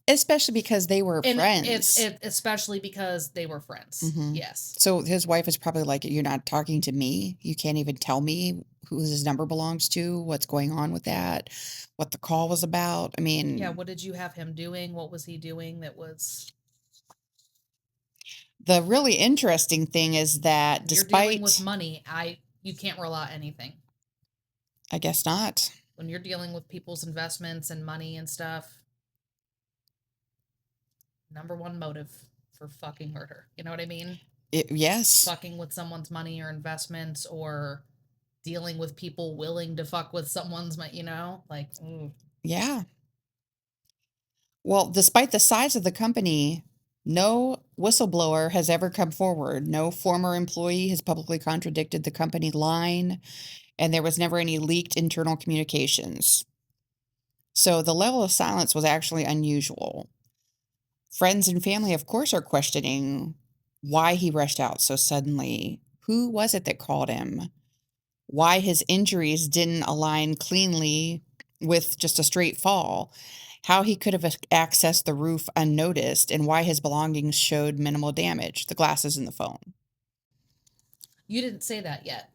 Especially because they were and friends. especially because they were friends. Mhm. Yes. So his wife is probably like, "You're not talking to me. You can't even tell me who his number belongs to, what's going on with that, what the call was about." I Yeah, mean, what did you have him doing? What was he doing that was The really interesting thing is that You're dealing with despite, money. You can't rule out anything. I guess not. When you're dealing with people's investments and money and stuff, number one motive for fucking murder. You know what I mean? Yes. Fucking with someone's money or investments, or dealing with people willing to fuck with someone's money, like, ooh. Yeah. Well, despite the size of the company, no whistleblower has ever come forward. No former employee has publicly contradicted the company line, and there was never any leaked internal communications. So the level of silence was actually unusual. Friends and family, of course, are questioning why he rushed out so suddenly. Who was it that called him? Why his injuries didn't align cleanly with just a straight fall? How he could have accessed the roof unnoticed, and why his belongings showed minimal damage, the glasses and the phone. You didn't say that yet.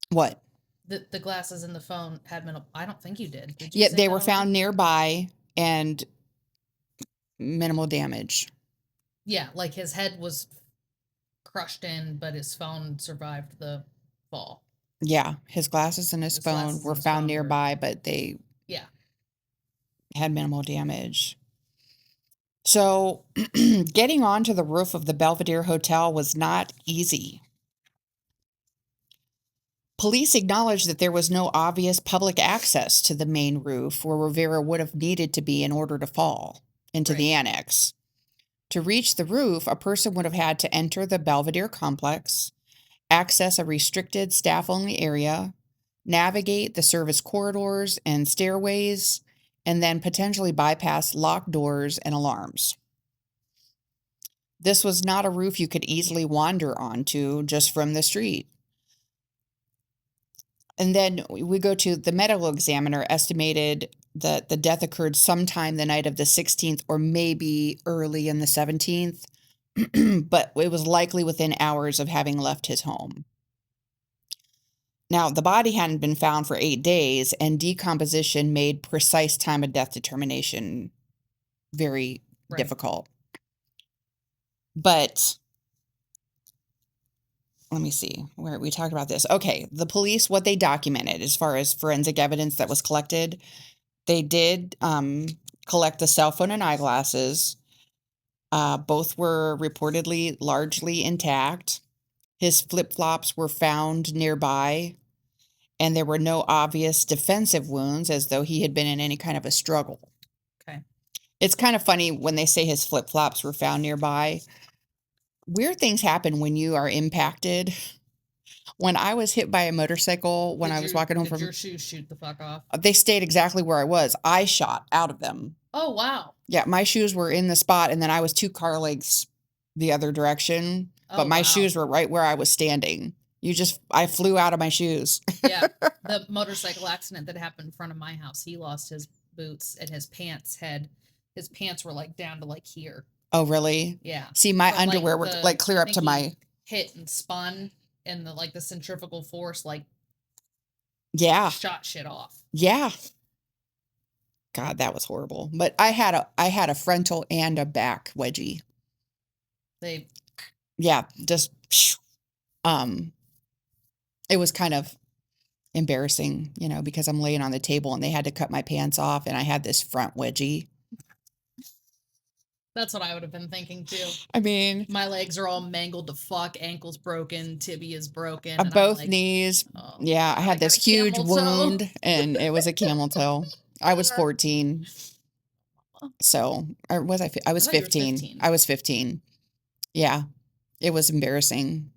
What? The glasses in the phone had been. I don't think you did. Did you Yet say they that were already? found nearby and minimal damage. Yeah, like his head was crushed in, but his phone survived the fall. Yeah, his glasses and his His phone glasses were and his found phone were. nearby, but they Yeah. had minimal damage. So, getting onto the roof of the Belvedere Hotel was not easy. Police acknowledged that there was no obvious public access to the main roof where Rivera would have needed to be in order to fall into Right. the annex. To reach the roof, a person would have had to enter the Belvedere complex, access a restricted staff only area, navigate the service corridors and stairways, and then potentially bypass locked doors and alarms. This was not a roof you could easily wander onto just from the street. And then we go to the medical examiner estimated that the death occurred sometime the night of the 16th or maybe early in the 17th, but it was likely within hours of having left his home. Now, the body hadn't been found for 8 days, and decomposition made precise time of death determination very Right. difficult. But let me see where we talked about this. Okay, the police, what they documented as far as forensic evidence that was collected, they did collect the cell phone and eyeglasses. Both were reportedly largely intact. His flip flops were found nearby, and there were no obvious defensive wounds as though he had been in any kind of a struggle. Okay. It's kind of funny when they say his flip flops were found nearby. Weird things happen when you are impacted. When I was hit by a motorcycle when I was walking home Did from, your shoes shoot the fuck off? they stayed exactly where I was. I shot out of them. Oh wow. Yeah, my shoes were in the spot, and then I was 2 car lengths the other direction, but Oh my wow. shoes were right where I was standing. I flew out of my shoes. Yeah. The motorcycle accident that happened in front of my house, he lost his boots and his pants were like down to like here. Oh, really? Yeah. See, my From like underwear were like clear I up to think he my, hit and spun, and the centrifugal force like yeah, shot shit off. yeah. God, that was horrible. But I had a frontal and a back wedgie. They Yeah, just um it was kind of embarrassing, because I'm laying on the table and they had to cut my pants off and I had this front wedgie. That's what I would have been thinking too. I mean, My legs are all mangled to fuck, ankles broken, tibia's broken, and I'm both like, knees. oh Yeah, I god, I had got this a huge camel toe. wound and it was a camel toe. I was 14. So, or was I? I I was thought you were 15. 15. I was 15. Yeah, it was embarrassing.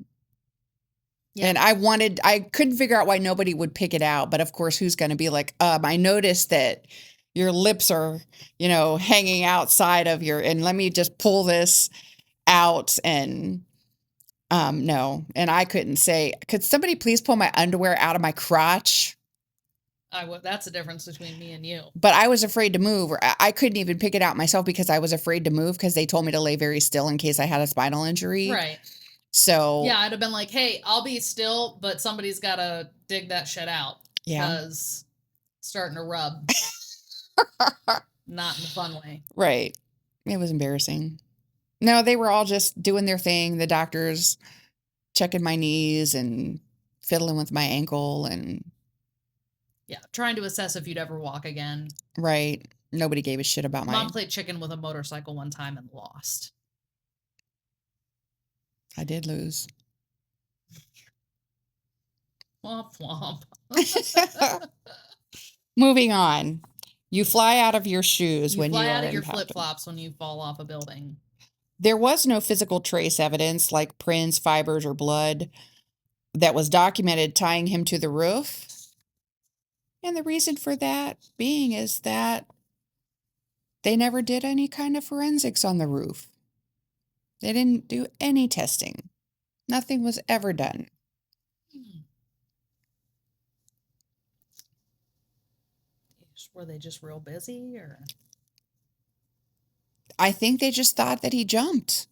Yeah. And I couldn't figure out why nobody would pick it out. But of course, who's going to be like, I noticed that your lips are, hanging outside of and let me just pull this out. And no. And I couldn't say, could somebody please pull my underwear out of my crotch? That's the difference between me and you. But I was afraid to move, or I couldn't even pick it out myself because I was afraid to move because they told me to lay very still in case I had a spinal injury. Right. So, Yeah, I'd have been like, hey, I'll be still, but somebody's got to dig that shit out. yeah. Because starting to rub. Not in a fun way. Right. It was embarrassing. No, they were all just doing their thing. The doctors checking my knees and fiddling with my ankle and Yeah, trying to assess if you'd ever walk again. right. Nobody gave a shit about Mom my played chicken with a motorcycle one time and lost. I did lose. Womp womp. Moving on. You fly out of your shoes You when fly you out are of your impounded. flip flops when you fall off a building. There was no physical trace evidence like prints, fibers, or blood that was documented tying him to the roof. And the reason for that being is that they never did any kind of forensics on the roof. They didn't do any testing. Nothing was ever done. Hmm. Were they just real busy, or? I think they just thought that he jumped.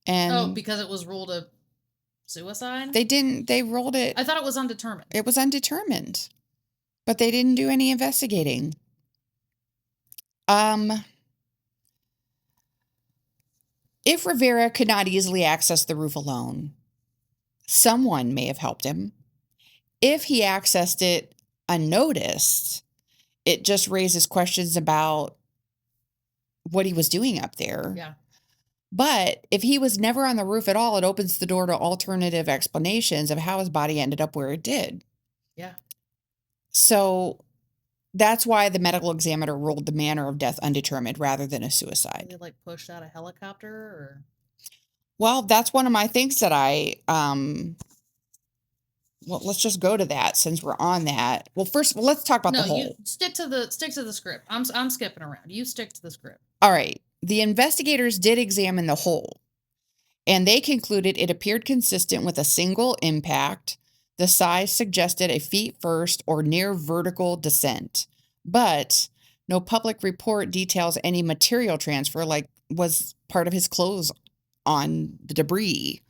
Oh, And because it was ruled a suicide? they rolled it. I thought it was undetermined. It was undetermined. But they didn't do any investigating. If Rivera could not easily access the roof alone, someone may have helped him. If he accessed it unnoticed, it just raises questions about what he was doing up there. Yeah. But if he was never on the roof at all, it opens the door to alternative explanations of how his body ended up where it did. Yeah. So that's why the medical examiner ruled the manner of death undetermined rather than a Were suicide. they like pushed out a helicopter, or? Well, that's one of my things that well, let's just go to that since we're on that. Well, first, let's talk about the No, you hole. stick to the script. I'm skipping around. You stick to the script. All right. The investigators did examine the hole, and they concluded it appeared consistent with a single impact. The size suggested a feet first or near vertical descent, but no public report details any material transfer like was part of his clothes on the debris.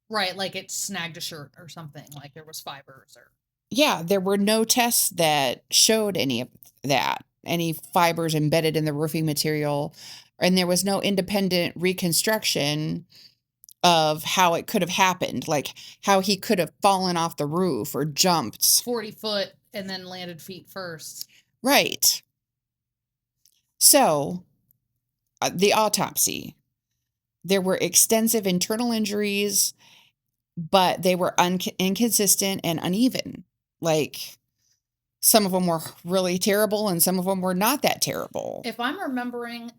Right, like it snagged a shirt or something, like there was fibers or. Yeah, there were no tests that showed any of that, any fibers embedded in the roofing material, and there was no independent reconstruction of how it could have happened, like how he could have fallen off the roof or jumped. 40 foot and then landed feet first. Right. So, the autopsy. There were extensive internal injuries, but they were inconsistent and uneven. Like, some of them were really terrible and some of them were not that terrible. If I'm remembering,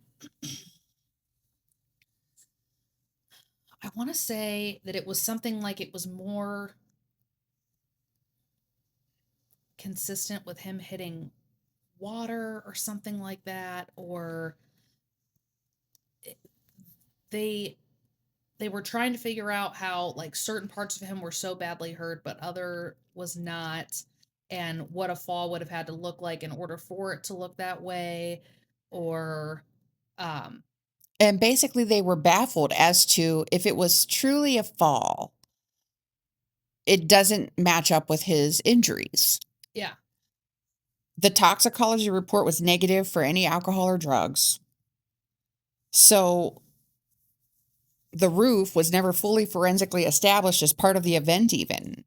I want to say that it was something like it was more consistent with him hitting water or something like that, or they they were trying to figure out how like certain parts of him were so badly hurt but other was not, and what a fall would have had to look like in order for it to look that way, or um And basically, they were baffled as to if it was truly a fall. It doesn't match up with his injuries. yeah. The toxicology report was negative for any alcohol or drugs. So the roof was never fully forensically established as part of the event, even.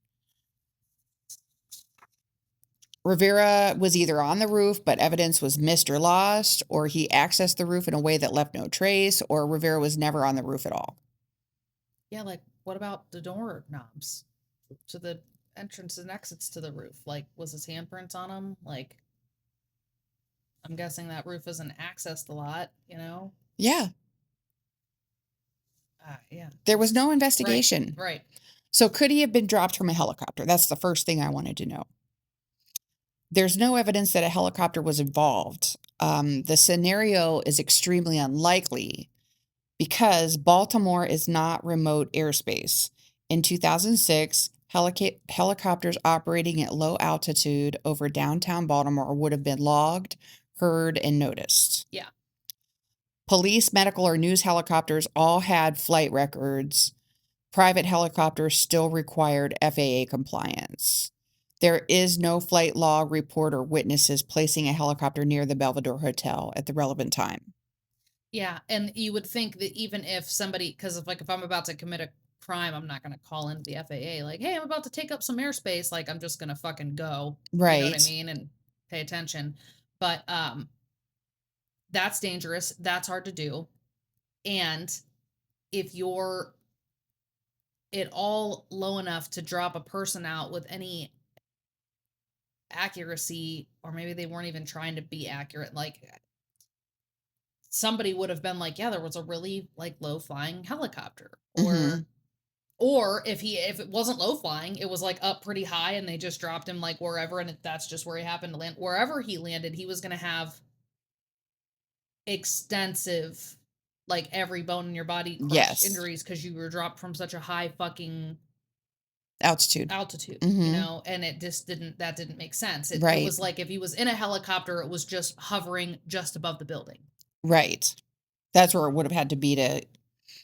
Rivera was either on the roof, but evidence was missed or lost, or he accessed the roof in a way that left no trace, or Rivera was never on the roof at all. Yeah, like what about the door knobs to the entrance and exits to the roof? Like, was his handprints on them? Like, I'm guessing that roof isn't accessed a lot, you know? Yeah, Yeah. there was no Right, investigation. right. So could he have been dropped from a helicopter? That's the first thing I wanted to know. There's no evidence that a helicopter was involved. The scenario is extremely unlikely because Baltimore is not remote airspace. In 2006, helicopters operating at low altitude over downtown Baltimore would have been logged, heard, and noticed. Yeah. Police, medical, or news helicopters all had flight records. Private helicopters still required FAA compliance. There is no flight log report or witnesses placing a helicopter near the Belvedere Hotel at the relevant time. Yeah, and you would think that even if somebody, because if I'm about to commit a crime, I'm not gonna call into the FAA like, "Hey, I'm about to take up some airspace," like, I'm just gonna fucking go, you know what I Right. mean, and pay attention. But, that's dangerous, that's hard to do, and if you're at all low enough to drop a person out with any accuracy, or maybe they weren't even trying to be accurate, like, somebody would have been like, "Yeah, there was a really, like, low flying helicopter," Mhm. or if it wasn't low flying, it was, like, up pretty high and they just dropped him, like, wherever, and that's just where he happened to land. Wherever he landed, he was gonna have extensive, like, every bone in your body crushed Yes. injuries because you were dropped from such a high fucking Altitude. altitude, Mhm. and it just didn't make sense. It Right. was like if he was in a helicopter, it was just hovering just above the building. Right. That's where it would have had to be to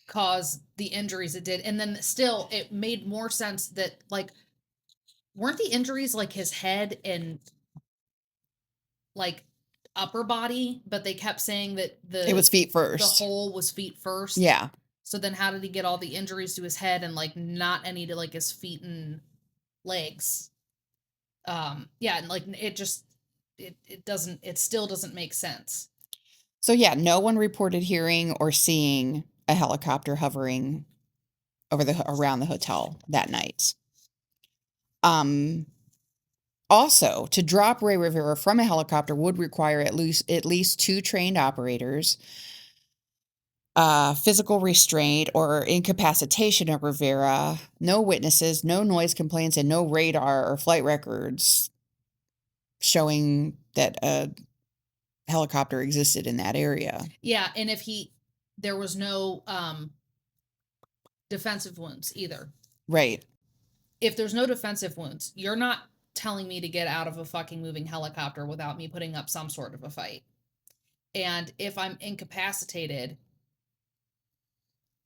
Cause the injuries it did, and then still, it made more sense that, like, weren't the injuries, like, his head and, like, upper body, but they kept saying that it was feet the first. hole was feet first? Yeah. So then how did he get all the injuries to his head and, like, not any to, like, his feet and legs? Yeah, and, like, it still doesn't make sense. So, yeah, no one reported hearing or seeing a helicopter hovering over the around the hotel that night. Um, Also, to drop Ray Rivera from a helicopter would require at least 2 trained operators, physical restraint or incapacitation of Rivera, no witnesses, no noise complaints, and no radar or flight records showing that a helicopter existed in that area. Yeah, and if he there was no, defensive wounds either. Right. If there's no defensive wounds, you're not telling me to get out of a fucking moving helicopter without me putting up some sort of a fight. And if I'm incapacitated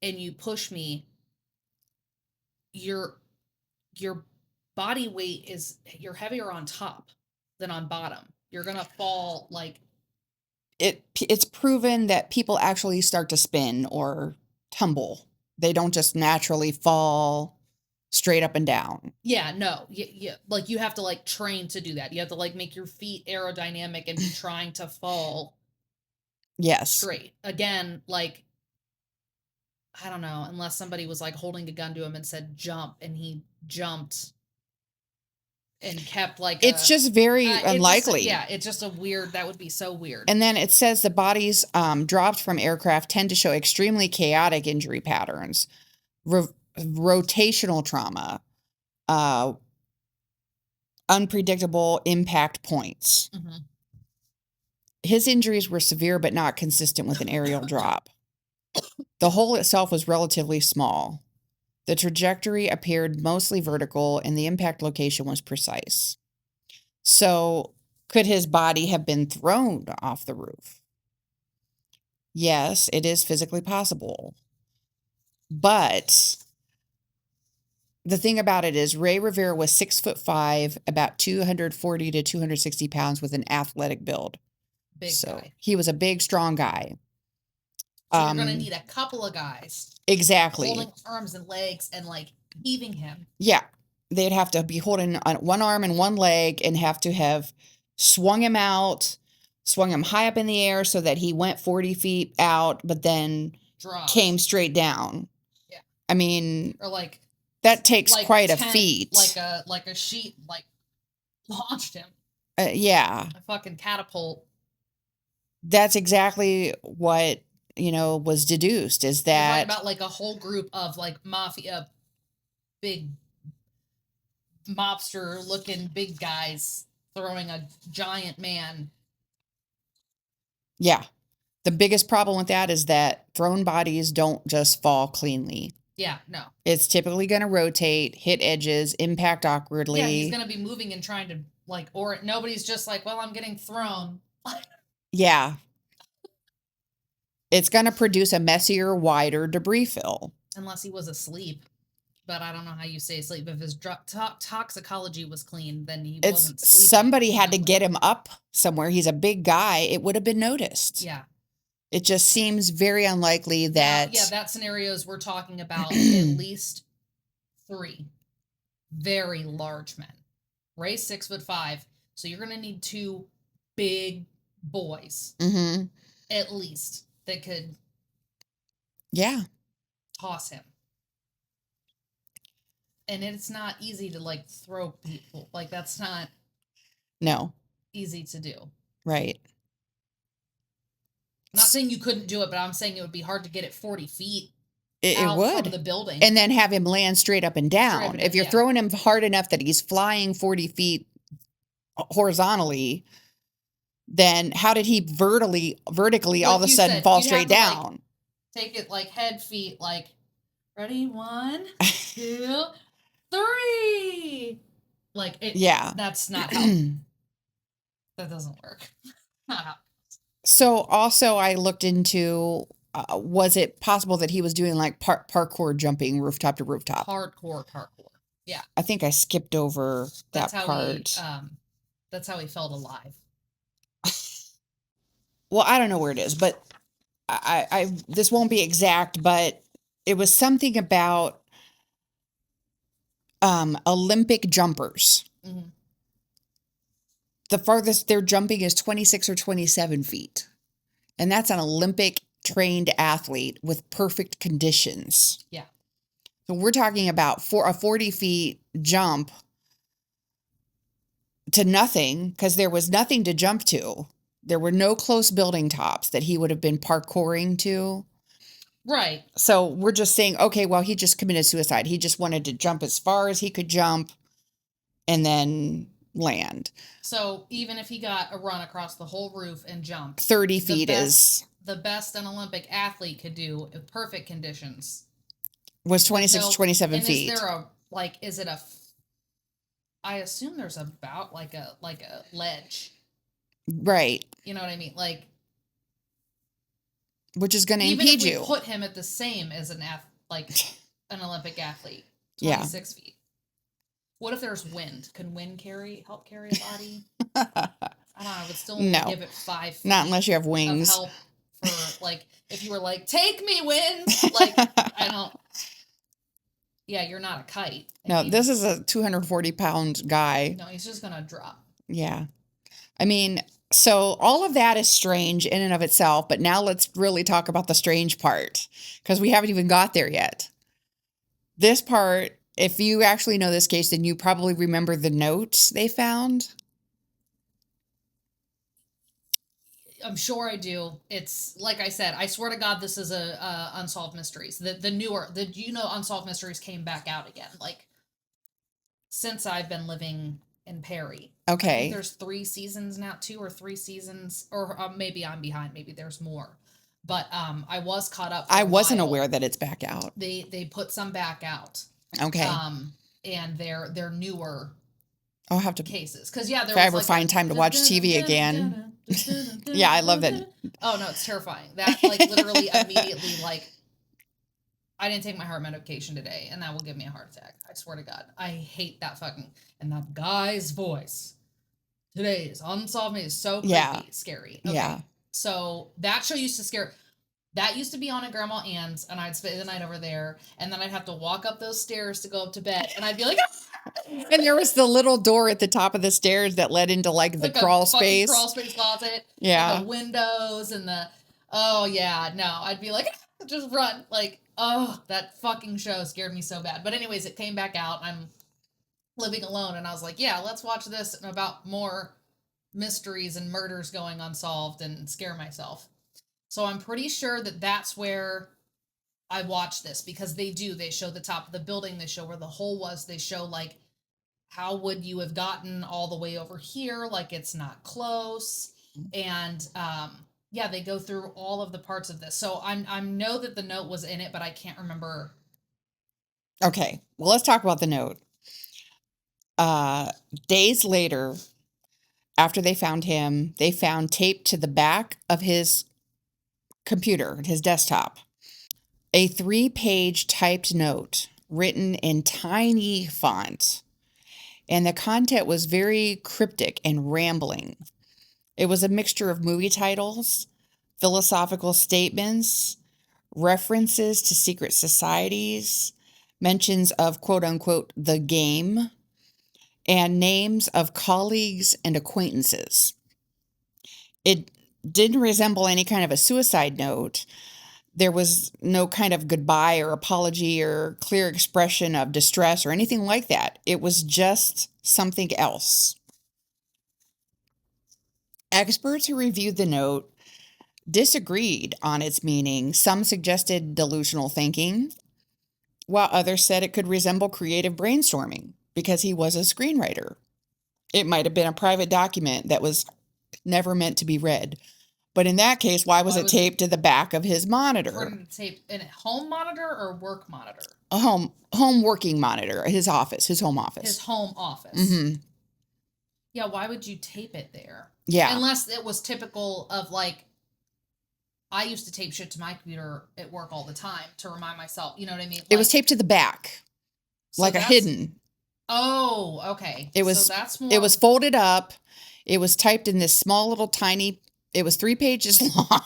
and you push me, your your body weight is you're heavier on top than on bottom. You're gonna fall like It's proven that people actually start to spin or tumble. They don't just naturally fall straight up and down. yeah, no, like you have to like train to do that. You have to like make your feet aerodynamic and be trying to fall Yes. straight. Again, like I don't know, unless somebody was like holding a gun to him and said jump and he jumped and kept like It's a just very it just unlikely. yeah, it's just a weird that would be so weird. And then it says the bodies dropped from aircraft tend to show extremely chaotic injury patterns, ro- rotational trauma, uh, unpredictable impact points. Mhm. His injuries were severe but not consistent with an aerial drop. The hole itself was relatively small. The trajectory appeared mostly vertical and the impact location was precise. So, could his body have been thrown off the roof? Yes, it is physically possible. But the thing about it is Ray Rivera was 6'5", about 240 to 260 pounds with an athletic build. Big So guy. he was a big, strong guy. So you're gonna Um, need a couple of guys exactly. holding arms and legs and like heaving him. Yeah. They'd have to be holding on one arm and one leg and have to have swung him out, swung him high up in the air so that he went 40 feet out, but then Dropped. came straight down. Yeah. I mean, Or that takes like quite a 10 feat. like a sheet like launched him. Yeah, A fucking catapult. that's exactly what, was deduced is You're talking that, about like a whole group of like mafia big mobster looking big guys throwing a giant man. yeah, the biggest problem with that is that thrown bodies don't just fall cleanly. Yeah, no. It's typically going to rotate, hit edges, impact Yeah, he's awkwardly. gonna be moving and trying to like, or nobody's just like, well, I'm getting thrown. Yeah. It's going to produce a messier, wider debris fill. Unless he was asleep. But I don't know how you stay asleep. If his toxicology was clean, then he It's wasn't sleeping. somebody had to evidently. get him up somewhere. He's a big guy. It would have been noticed. Yeah. It just seems very unlikely Now, that. yeah, that scenarios we're talking about at least 3 very large men. Ray's 6'5", so you're gonna need 2 big boys Mm-hmm. at least that could Yeah. toss him. And it's not easy to like throw people. Like that's not No. easy to do. Right. I'm not saying you couldn't do it, but I'm saying it would be hard to get it 40 feet It out would. from the building. And then have him land straight up and down. If you're yeah. throwing him hard enough that he's flying 40 feet horizontally, then how did he vertically Like all of a you sudden said, fall you'd have straight to, down? like, take it like head, feet, like, ready, 1, 2, 3. Like, it, Yeah. that's not how, that doesn't work. Not how. So also I looked into, was it possible that he was doing like parkour jumping rooftop to rooftop? Hardcore parkour. Yeah. I think I skipped over that That's how part. that's how he felt alive. Well, I don't know where it is, but I this won't be exact, but it was something about Olympic jumpers. Mhm. The farthest they're jumping is 26 or 27 feet. And that's an Olympic trained athlete with perfect conditions. Yeah. So we're talking about a 40 feet jump to nothing, because there was nothing to jump to. There were no close building tops that he would have been parkouring to. Right. So we're just saying, okay, well, he just committed suicide. He just wanted to jump as far as he could jump and then land. So even if he got a run across the whole roof and jumped, 30 feet is the best an Olympic athlete could do in perfect conditions was 26, no, 27 and feet. Is there a like? Is it a? I assume there's about like a ledge, right? You know what I mean? Like, which is going to even impede if we you. put him at the same as an an Olympic athlete, 26 feet. What if there's wind? Can wind help carry a body? I don't know. I would still give it 5 feet. Not unless you have wings. Of help for like if you were like, take me, wind. Like I don't. Yeah, you're not a kite. No, this is a 240-pound guy. No, he's just gonna drop. Yeah, I mean, so all of that is strange in and of itself. But now let's really talk about the strange part, because we haven't even got there yet. This part. If you actually know this case, then you probably remember the notes they found. I'm sure I do. It's like I said, I swear to God, this is a Unsolved Mysteries. The newer, Unsolved Mysteries came back out again. Like, since I've been living in Perry. Okay. I think there's 3 seasons now, 2 or 3 seasons, or maybe I'm behind. Maybe there's more. But I was caught up. I wasn't aware that it's back out. They put some back out. Okay. And they're newer. I'll have to cases because there if was I ever find time to watch TV again. Yeah, I love that. Oh no, it's terrifying. That like literally immediately like I didn't take my heart medication today, and that will give me a heart attack. I swear to God, I hate that fucking and that guy's voice. Today's Unsolved Me is so creepy, scary. Okay. Yeah. So that show used to scare. That used to be on at Grandma Ann's, and I'd spend the night over there, and then I'd have to walk up those stairs to go up to bed, and I'd be like, and there was the little door at the top of the stairs that led into like the crawl space closet. Yeah, and the windows and I'd be like, just run, like, oh, that fucking show scared me so bad. But anyways, it came back out. I'm living alone, and I was like, yeah, let's watch this and about more mysteries and murders going unsolved and scare myself. So I'm pretty sure that that's where I watched this, because they show the top of the building, they show where the hole was, they show like how would you have gotten all the way over here, like it's not close, and they go through all of the parts of this. So I know that the note was in it, but I can't remember. Okay, well, let's talk about the note. Days later, after they found him, they found taped to the back of his computer, his desktop, a 3-page typed note written in tiny font, and the content was very cryptic and rambling. It was a mixture of movie titles, philosophical statements, references to secret societies, mentions of quote unquote the game, and names of colleagues and acquaintances. It didn't resemble any kind of a suicide note. There was no kind of goodbye or apology or clear expression of distress or anything like that. It was just something else. Experts who reviewed the note disagreed on its meaning. Some suggested delusional thinking, while others said it could resemble creative brainstorming because he was a screenwriter. It might have been a private document that was never meant to be read. But in that case, why was Why it was it taped to the back of his monitor? Recording the tape in a home monitor or work monitor? A home working monitor, his office, his home office. His home office. Mm-hmm. Yeah, why would you tape it there? Yeah. Unless it was typical of like, I used to tape shit to my computer at work all the time to remind myself. You know what I mean? Like, It was taped to the back, so like a hidden. Oh, okay. It was. So that's more. It was folded up. It was typed in this small little tiny. It was 3 pages long.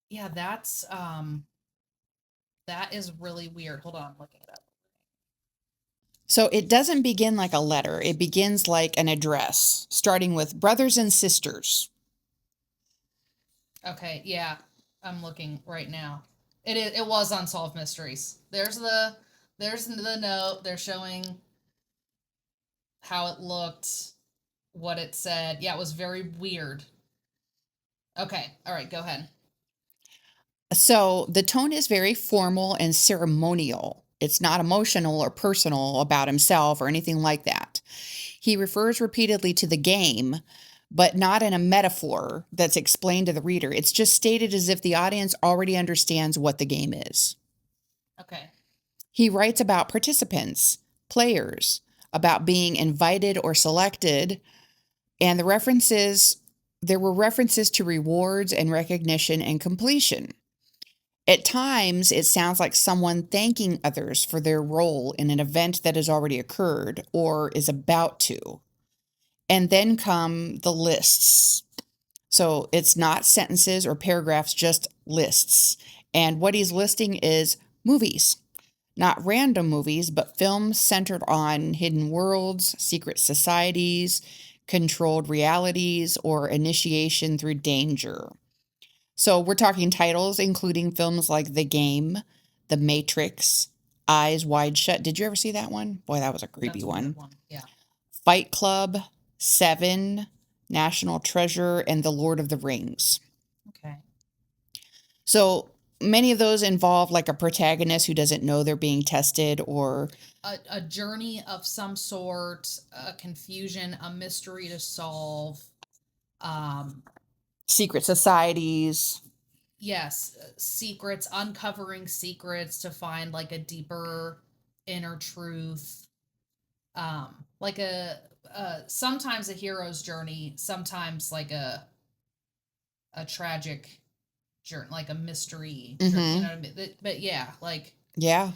Yeah, that is really weird. Hold on, I'm looking it up. So it doesn't begin like a letter. It begins like an address, starting with brothers and sisters. Okay, yeah, I'm looking right now. It was Unsolved Mysteries. There's the note. They're showing how it looked, what it said. Yeah, it was very weird. Okay, all right, go ahead. So the tone is very formal and ceremonial. It's not emotional or personal about himself or anything like that. He refers repeatedly to the game, but not in a metaphor that's explained to the reader. It's just stated as if the audience already understands what the game is. Okay. He writes about participants, players, about being invited or selected, and there were references to rewards and recognition and completion. At times, it sounds like someone thanking others for their role in an event that has already occurred or is about to. And then come the lists. So it's not sentences or paragraphs, just lists. And what he's listing is movies, not random movies, but films centered on hidden worlds, secret societies, controlled realities, or initiation through danger. So we're talking titles including films like The Game, The Matrix, Eyes Wide Shut. Did you ever see that one? Boy, that was a creepy That's a one. weird one. Yeah. Fight Club, Seven, National Treasure, and The Lord of the Rings. Okay. So many of those involve like a protagonist who doesn't know they're being tested or a journey of some sort, a confusion, a mystery to solve. secret societies. Yes, secrets, uncovering secrets to find like a deeper inner truth. Like sometimes a hero's journey, sometimes like a tragic journey, like a mystery journey, you know what I mean? But yeah, like, Yeah.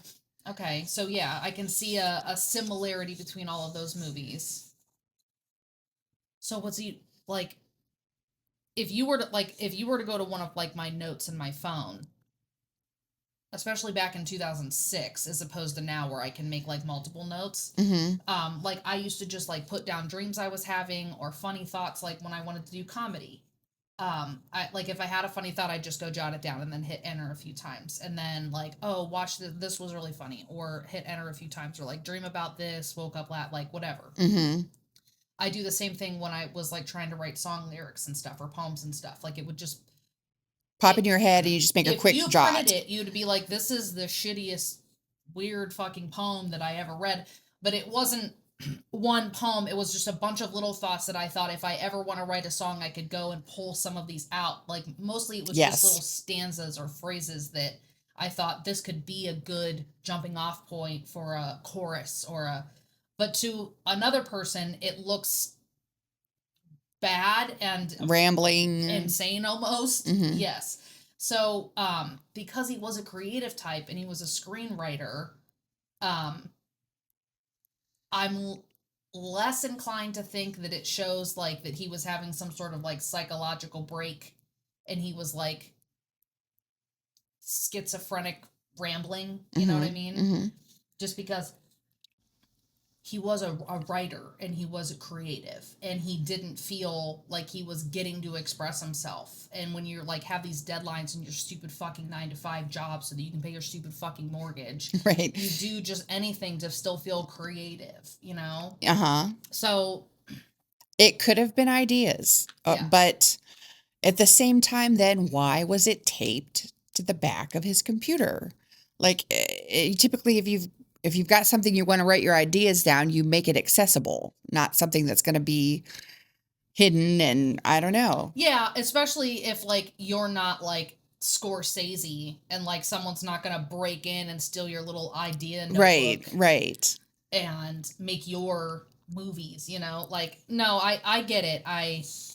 okay, so yeah, I can see a similarity between all of those movies. So what's he like? If you were to go to one of like my notes in my phone, especially back in 2006 as opposed to now where I can make like multiple notes. Like I used to just like put down dreams I was having or funny thoughts like when I wanted to do comedy. I like if I had a funny thought I'd just go jot it down and then hit enter a few times and then like, oh, watch this was really funny, or hit enter a few times, or like dream about this, woke up like whatever. I do the same thing when I was like trying to write song lyrics and stuff or poems and stuff. Like it would just Pop in your head and you just make a quick if you jot. printed it, you'd be like, this is the shittiest, weird fucking poem that I ever read. But it wasn't one poem. It was just a bunch of little thoughts that I thought if I ever want to write a song, I could go and pull some of these out. Like mostly it was just little stanzas or phrases that I thought this could be a good jumping off point for a chorus or a, but to another person, it looks bad and rambling, insane almost. Yes. So because he was a creative type and he was a screenwriter, I'm less inclined to think that it shows like that he was having some sort of like psychological break and he was like schizophrenic rambling, you know what I Mhm. mean? Mhm. Just because he was a writer and he was a creative and he didn't feel like he was getting to express himself. And when you're like have these deadlines in your stupid fucking 9 to 5 job so that you can pay your stupid fucking mortgage, Right. you do just anything to still feel creative, you know? Uh-huh. So It could have been ideas, yeah. but at the same time, then why was it taped to the back of his computer? Like typically, if you've got something you want to write your ideas down, you make it accessible, not something that's going to be hidden. And I don't know. Yeah, especially if like you're not like Scorsese and like someone's not gonna break in and steal your little idea Right, notebook right. and make your movies, you know? Like, no, I get it.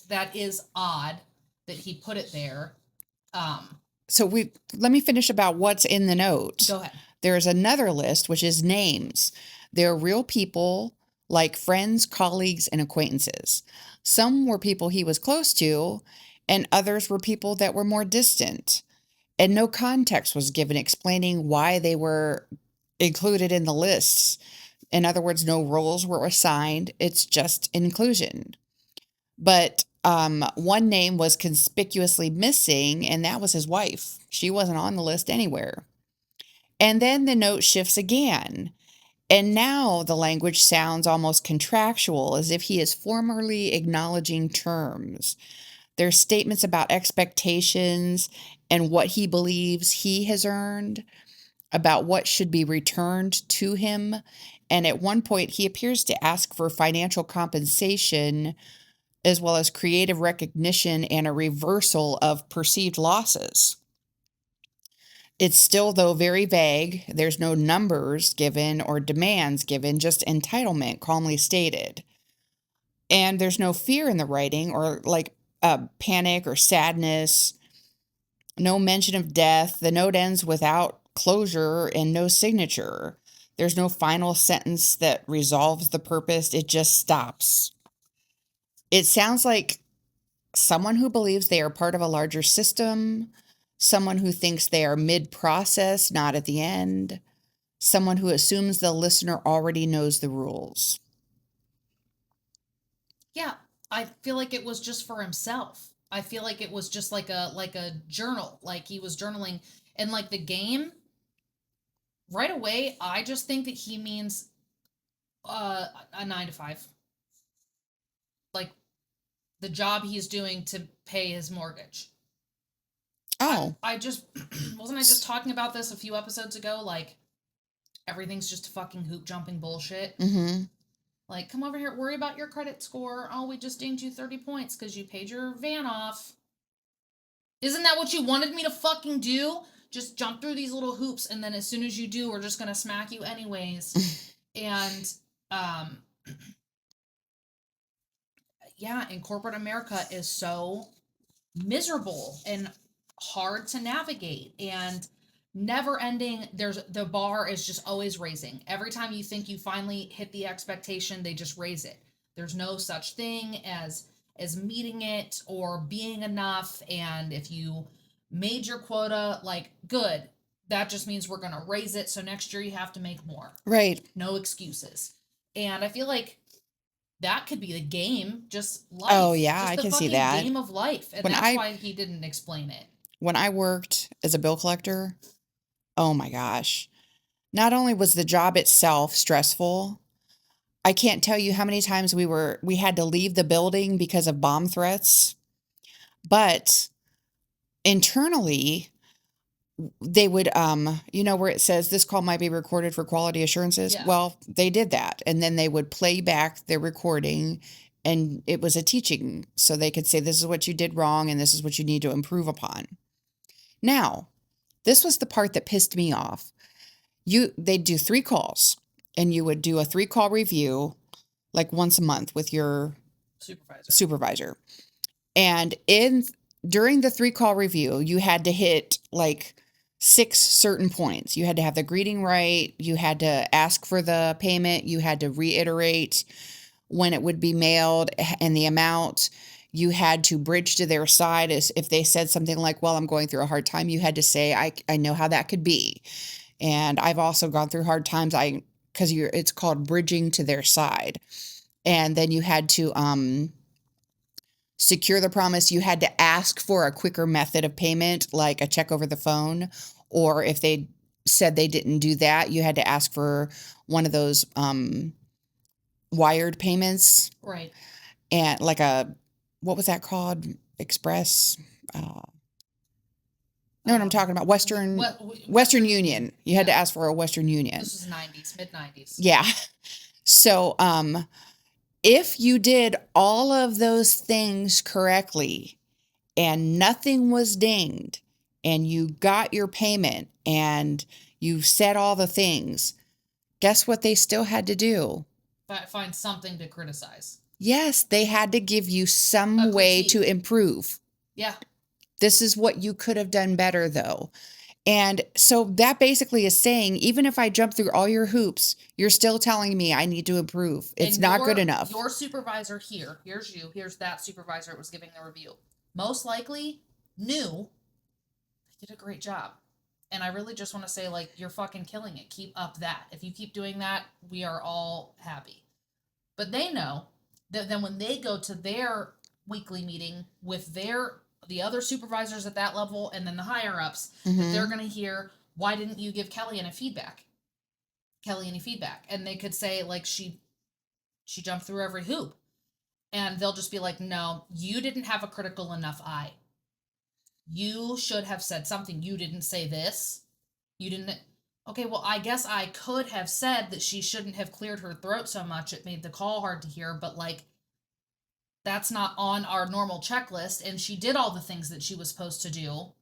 That is odd that he put it there. Um, So let me finish about what's in the note. Go ahead. There's another list, which is names. They're real people like friends, colleagues, and acquaintances. Some were people he was close to, and others were people that were more distant. And no context was given explaining why they were included in the lists. In other words, no roles were assigned. It's just inclusion. But one name was conspicuously missing, and that was his wife. She wasn't on the list anywhere. And then the note shifts again. And now the language sounds almost contractual, as if he is formally acknowledging terms. There's statements about expectations and what he believes he has earned, about what should be returned to him. And at one point, he appears to ask for financial compensation as well as creative recognition and a reversal of perceived losses. It's still, though, very vague. There's no numbers given or demands given, just entitlement calmly stated. And there's no fear in the writing or like panic or sadness, no mention of death. The note ends without closure and no signature. There's no final sentence that resolves the purpose, it just stops. It sounds like someone who believes they are part of a larger system, someone who thinks they are mid process, not at the end, someone who assumes the listener already knows the rules. yeah, I feel like it was just for himself. I feel like it was just like a journal, like he was journaling, and like the game. Right away, I just think that he means a 9 to 5, like the job he's doing to pay his mortgage. Oh, I just wasn't I just talking about this a few episodes ago? Like everything's just fucking hoop jumping bullshit. mm-hmm. Like, come over here, worry about your credit score. Oh, we just dinged you 30 points because you paid your van off. Isn't that what you wanted me to fucking do? Just jump through these little hoops, and then as soon as you do, we're just gonna smack you anyways. And um, yeah, and corporate America is so miserable and hard to navigate and never ending. There's the bar is just always raising. Every time you think you finally hit the expectation, they just raise it. There's no such thing as meeting it or being enough, and if you made your quota, like good, that just means we're going to raise it, so next year you have to make more. Right. No excuses. And I feel like that could be the game, just Oh, life, yeah, just I the can see fucking that. game of life. And When that's I why he didn't explain it. when I worked as a bill collector, oh my gosh. Not only was the job itself stressful, I can't tell you how many times we had to leave the building because of bomb threats, but internally they would where it says this call might be recorded for quality assurances. Yeah. Well, they did that, and then they would play back their recording, and it was a teaching, so they could say this is what you did wrong and this is what you need to improve upon. Now, this was the part that pissed me off. They'd do 3 calls, and you would do a 3-call review like once a month with your supervisor. And during the 3-call review, you had to hit like 6 certain points. You had to have the greeting right, you had to ask for the payment, you had to reiterate when it would be mailed and the amount. you had to bridge to their side. As if they said something like, well, I'm going through a hard time, you had to say, I know how that could be. And I've also gone through hard times. Because it's called bridging to their side. And then you had to secure the promise. You had to ask for a quicker method of payment, like a check over the phone. Or if they said they didn't do that, you had to ask for one of those wired payments. Right. And like what was that called? Express. Know what I'm talking about? Western Union. You had to ask for a Western Union. This was 90s, mid 90s. Yeah. So, if you did all of those things correctly and nothing was dinged and you got your payment and you said all the things, guess what they still had to do? Find something to criticize. Yes, they had to give you some way to improve. Yeah. This is what you could have done better, though. And so that basically is saying, even if I jump through all your hoops, you're still telling me I need to improve. It's not good enough. Your supervisor here's you, here's that supervisor that was giving the review. Most likely knew they did a great job. And I really just want to say, like, you're fucking killing it. Keep up that. If you keep doing that, we are all happy. But they know that then when they go to their weekly meeting with the other supervisors at that level and then the higher ups, that they're going to hear, why didn't you give Kelly any feedback? And they could say, like, she jumped through every hoop. And they'll just be like, no, you didn't have a critical enough eye. You should have said something. You didn't say this. You didn't. Okay, well, I guess I could have said that she shouldn't have cleared her throat so much. It made the call hard to hear, but, like, that's not on our normal checklist. And she did all the things that she was supposed to do.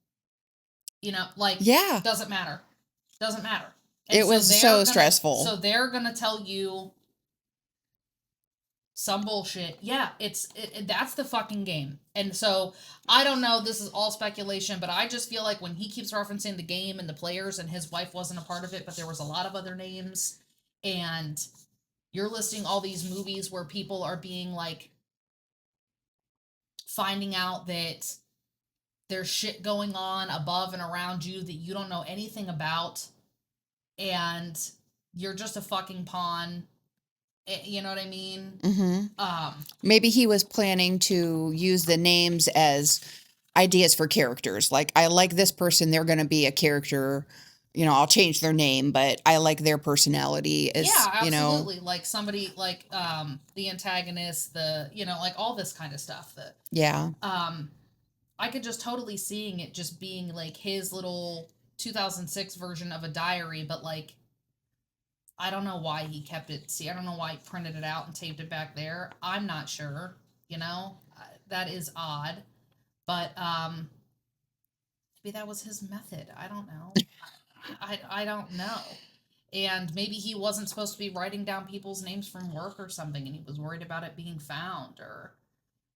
You know, like, yeah, doesn't matter. Doesn't matter. And it was so stressful. So they're going to tell you some bullshit. Yeah, that's the fucking game. And so I don't know, this is all speculation, but I just feel like when he keeps referencing the game and the players and his wife wasn't a part of it, but there was a lot of other names, and you're listing all these movies where people are being like finding out that there's shit going on above and around you that you don't know anything about, and you're just a fucking pawn. You know what I mean? Maybe he was planning to use the names as ideas for characters. Like, I like this person, they're going to be a character. You know, I'll change their name, but I like their personality as, yeah, absolutely. You know, like somebody like the antagonist, like all this kind of stuff. Yeah. I could just totally seeing it just being like his little 2006 version of a diary, but like I don't know why he kept it. See, I don't know why he printed it out and taped it back there. I'm not sure. That is odd. But maybe that was his method. I don't know. I don't know. And maybe he wasn't supposed to be writing down people's names from work or something, and he was worried about it being found,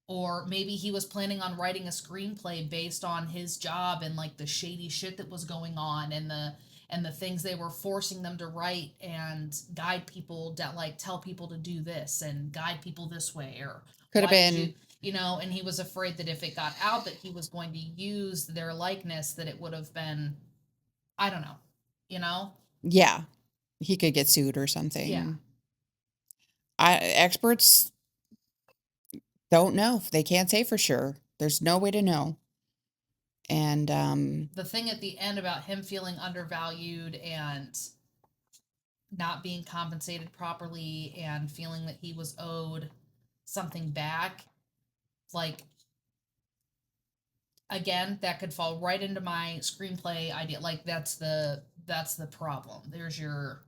or maybe he was planning on writing a screenplay based on his job and like the shady shit that was going on and the things they were forcing them to write and guide people that like tell people to do this and guide people this way, or could have been and he was afraid that if it got out that he was going to use their likeness, that it would have been, I don't know. Yeah, he could get sued or something. Yeah. Experts don't know. They can't say for sure. There's no way to know. And the thing at the end about him feeling undervalued and not being compensated properly and feeling that he was owed something back, like, again, that could fall right into my screenplay idea. Like, that's the problem. There's your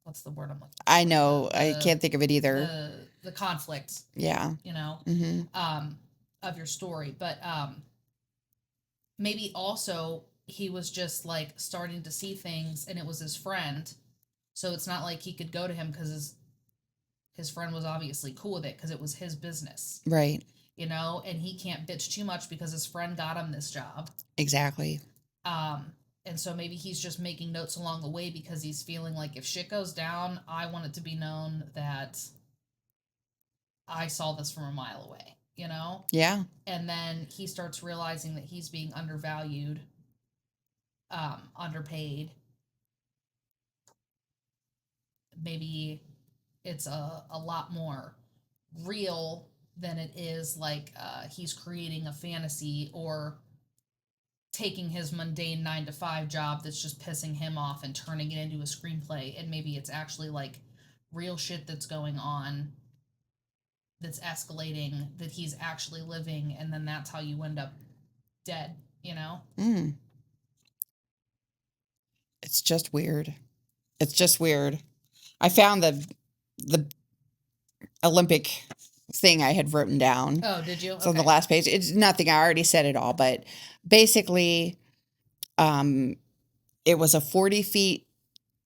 what's the word I'm looking for? I know, I can't think of it either. The conflict. Yeah. Of your story. But maybe also he was just like starting to see things and it was his friend. So it's not like he could go to him because his friend was obviously cool with it because it was his business. Right. And he can't bitch too much because his friend got him this job. Exactly. And so maybe he's just making notes along the way because he's feeling like if shit goes down, I want it to be known that I saw this from a mile away, you know? Yeah. And then he starts realizing that he's being undervalued, underpaid. Maybe it's a lot more real than it is like he's creating a fantasy or taking his mundane 9 to 5 job that's just pissing him off and turning it into a screenplay. And maybe it's actually like real shit that's going on, that's escalating, that he's actually living. And then that's how you end up dead, you know? Mm. It's just weird. It's just weird. I found the Olympic thing I had written down. Oh, did you? It's on the Okay. last page. It's nothing. I already said it all, but basically, um, it was a 40 feet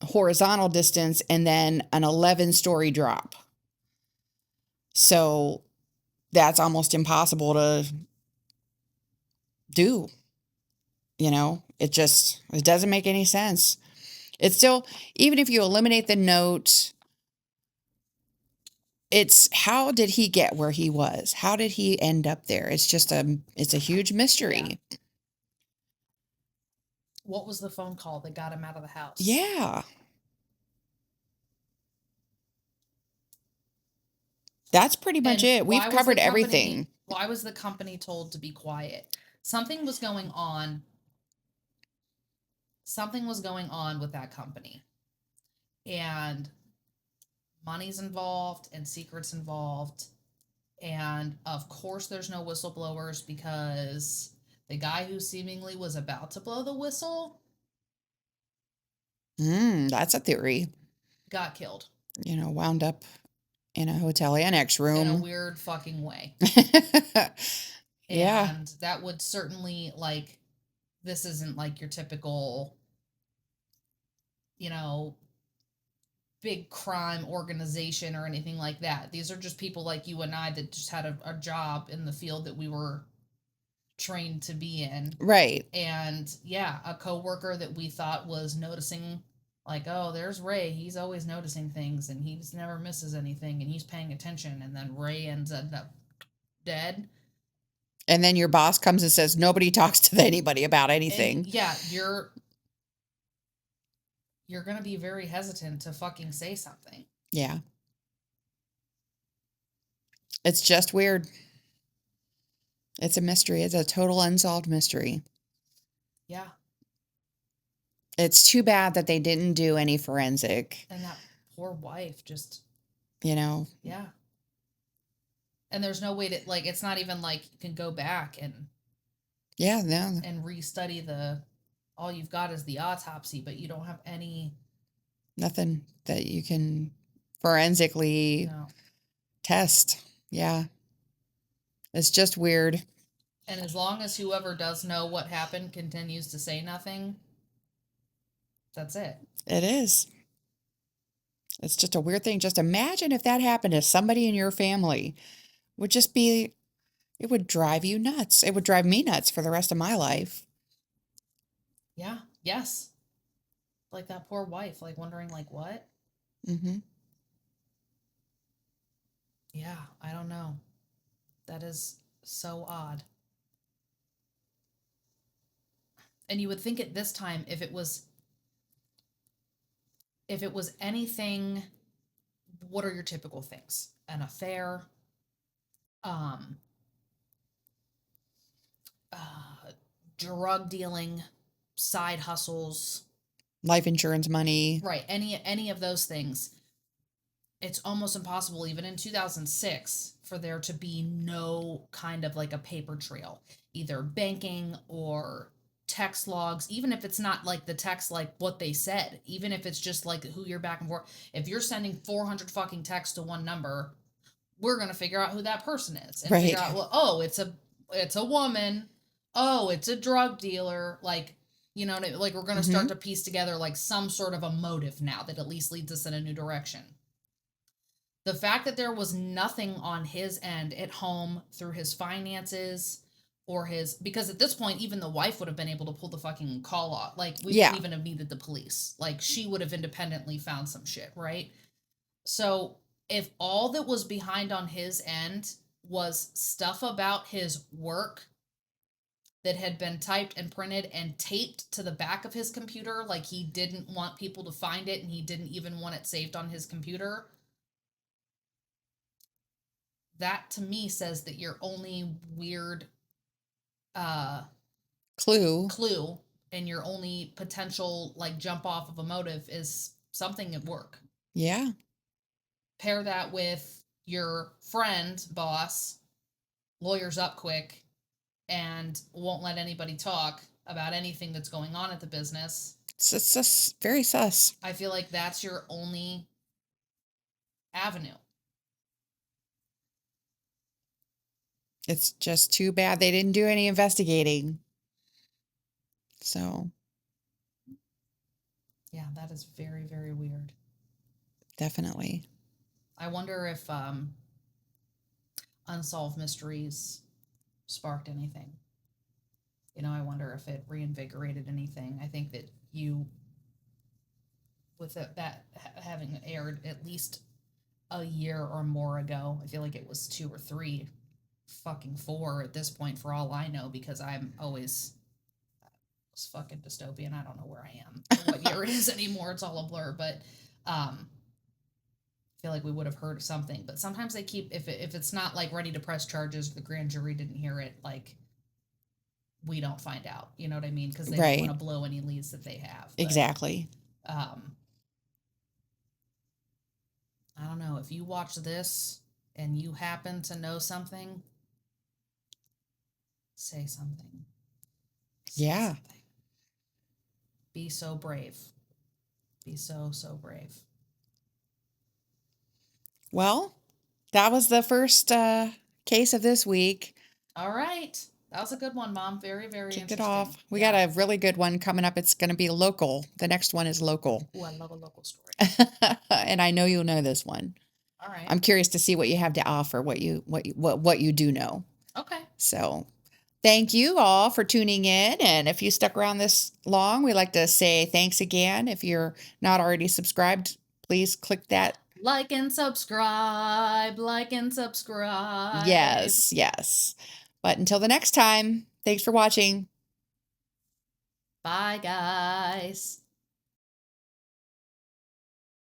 horizontal distance and then an 11-story drop. So that's almost impossible to do. You know, it doesn't make any sense. It's still, even if you eliminate the note, it's how did he get where he was? How did he end up there? It's a huge Yeah. mystery. What was the phone call that got him out of the house? Yeah. That's pretty much And it. We've covered everything. why was the company told to be quiet? Something was going on. Something was going on with that company. And money's involved and secrets involved. And of course there's no whistleblowers because the guy who seemingly was about to blow the whistle That's a theory. got killed Wound up in a hotel annex in a room. weird fucking way. Yeah. And that would certainly, like, this isn't like your typical, you know, big crime organization or anything like that. These are just people like you and I that just had a job in the field that we were trained to be in. Right. And yeah, a coworker that we thought was noticing, like, oh, there's Ray. He's always noticing things and he's never misses anything and he's paying attention. And then Ray ends up dead. And then your boss comes and says nobody talks to anybody about anything. Yeah, you're gonna be very hesitant to fucking say something. Yeah. It's just weird. It's a mystery. It's a total unsolved mystery. Yeah. It's too bad that they didn't do any forensic. And that poor wife just, Yeah. and there's no way to, like, it's not even like you can go back Yeah, no. and restudy all you've got is the autopsy, but you don't have any, Nothing that you can forensically test. Yeah. It's just weird. And as long as whoever does know what happened continues to say nothing, that's it. It is. It's just a weird thing. Just imagine if that happened to somebody in your family. It would drive you nuts. It would drive me nuts for the rest of my life. Yeah. Yes. Like that poor wife, like wondering, like, what? Mm-hmm. Yeah, I don't know. That is so odd. And you would think at this time, if it was anything, what are your typical things? An affair, um, drug dealing, side hustles, Life insurance money. right? Any of those things. It's almost impossible, even in 2006, for there to be no kind of like a paper trail, either banking or text logs, even if it's not like the text, like what they said, even if it's just like who you're back and forth. If you're sending 400 fucking texts to one number, we're going to figure out who that person is and figure Right. out, well, oh, it's a woman. Oh, it's a drug dealer. Like, you know, like we're going to start to piece together like some sort of a motive now that at least leads us in a new direction. The fact that there was nothing on his end at home through his finances or because at this point, even the wife would have been able to pull the fucking call off. Like, we wouldn't even have needed the police. Like, she would have independently found some shit, right? So if all that was behind on his end was stuff about his work that had been typed and printed and taped to the back of his computer, like he didn't want people to find it and he didn't even want it saved on his computer, that to me says that your only weird uh Clue. clue and your only potential like jump off of a motive is something at work. Yeah. Pair that with your friend boss lawyers up quick and won't let anybody talk about anything that's going on at the business. It's just very sus. I feel like that's your only avenue. It's just too bad they didn't do any investigating. So, Yeah, that is very, very weird. definitely. I wonder if Unsolved Mysteries sparked anything. I wonder if it reinvigorated anything. I think that with that having aired at least a year or more ago, I feel like it was 2 or 3, fucking 4 at this point, for all I know, because I'm always it's fucking dystopian. I don't know where I am or what year it is anymore. It's all a blur, but I feel like we would have heard something. But sometimes they keep if it's not like ready to press charges, the grand jury didn't hear it, like we don't find out. You know what I mean? Because they don't want Right. to blow any leads that they have. But Exactly. um, I don't know if you watch this and you happen to know something, say something. Say Yeah. something. Be so brave. Be so, so brave. Well, that was the first case of this week. All right. That was a good one, Mom. Very, very Kicked it interesting. off. We got a really good one coming up. It's going to be local. The next one is local. Ooh, I love a local story. And I know you'll know this one. All right. I'm curious to see what you have to offer, what you do know. Okay. So, thank you all for tuning in. And if you stuck around this long, we like to say thanks again. If you're not already subscribed, please click that. Like and subscribe. Like and subscribe. Yes, yes. But until the next time, thanks for watching. Bye, guys.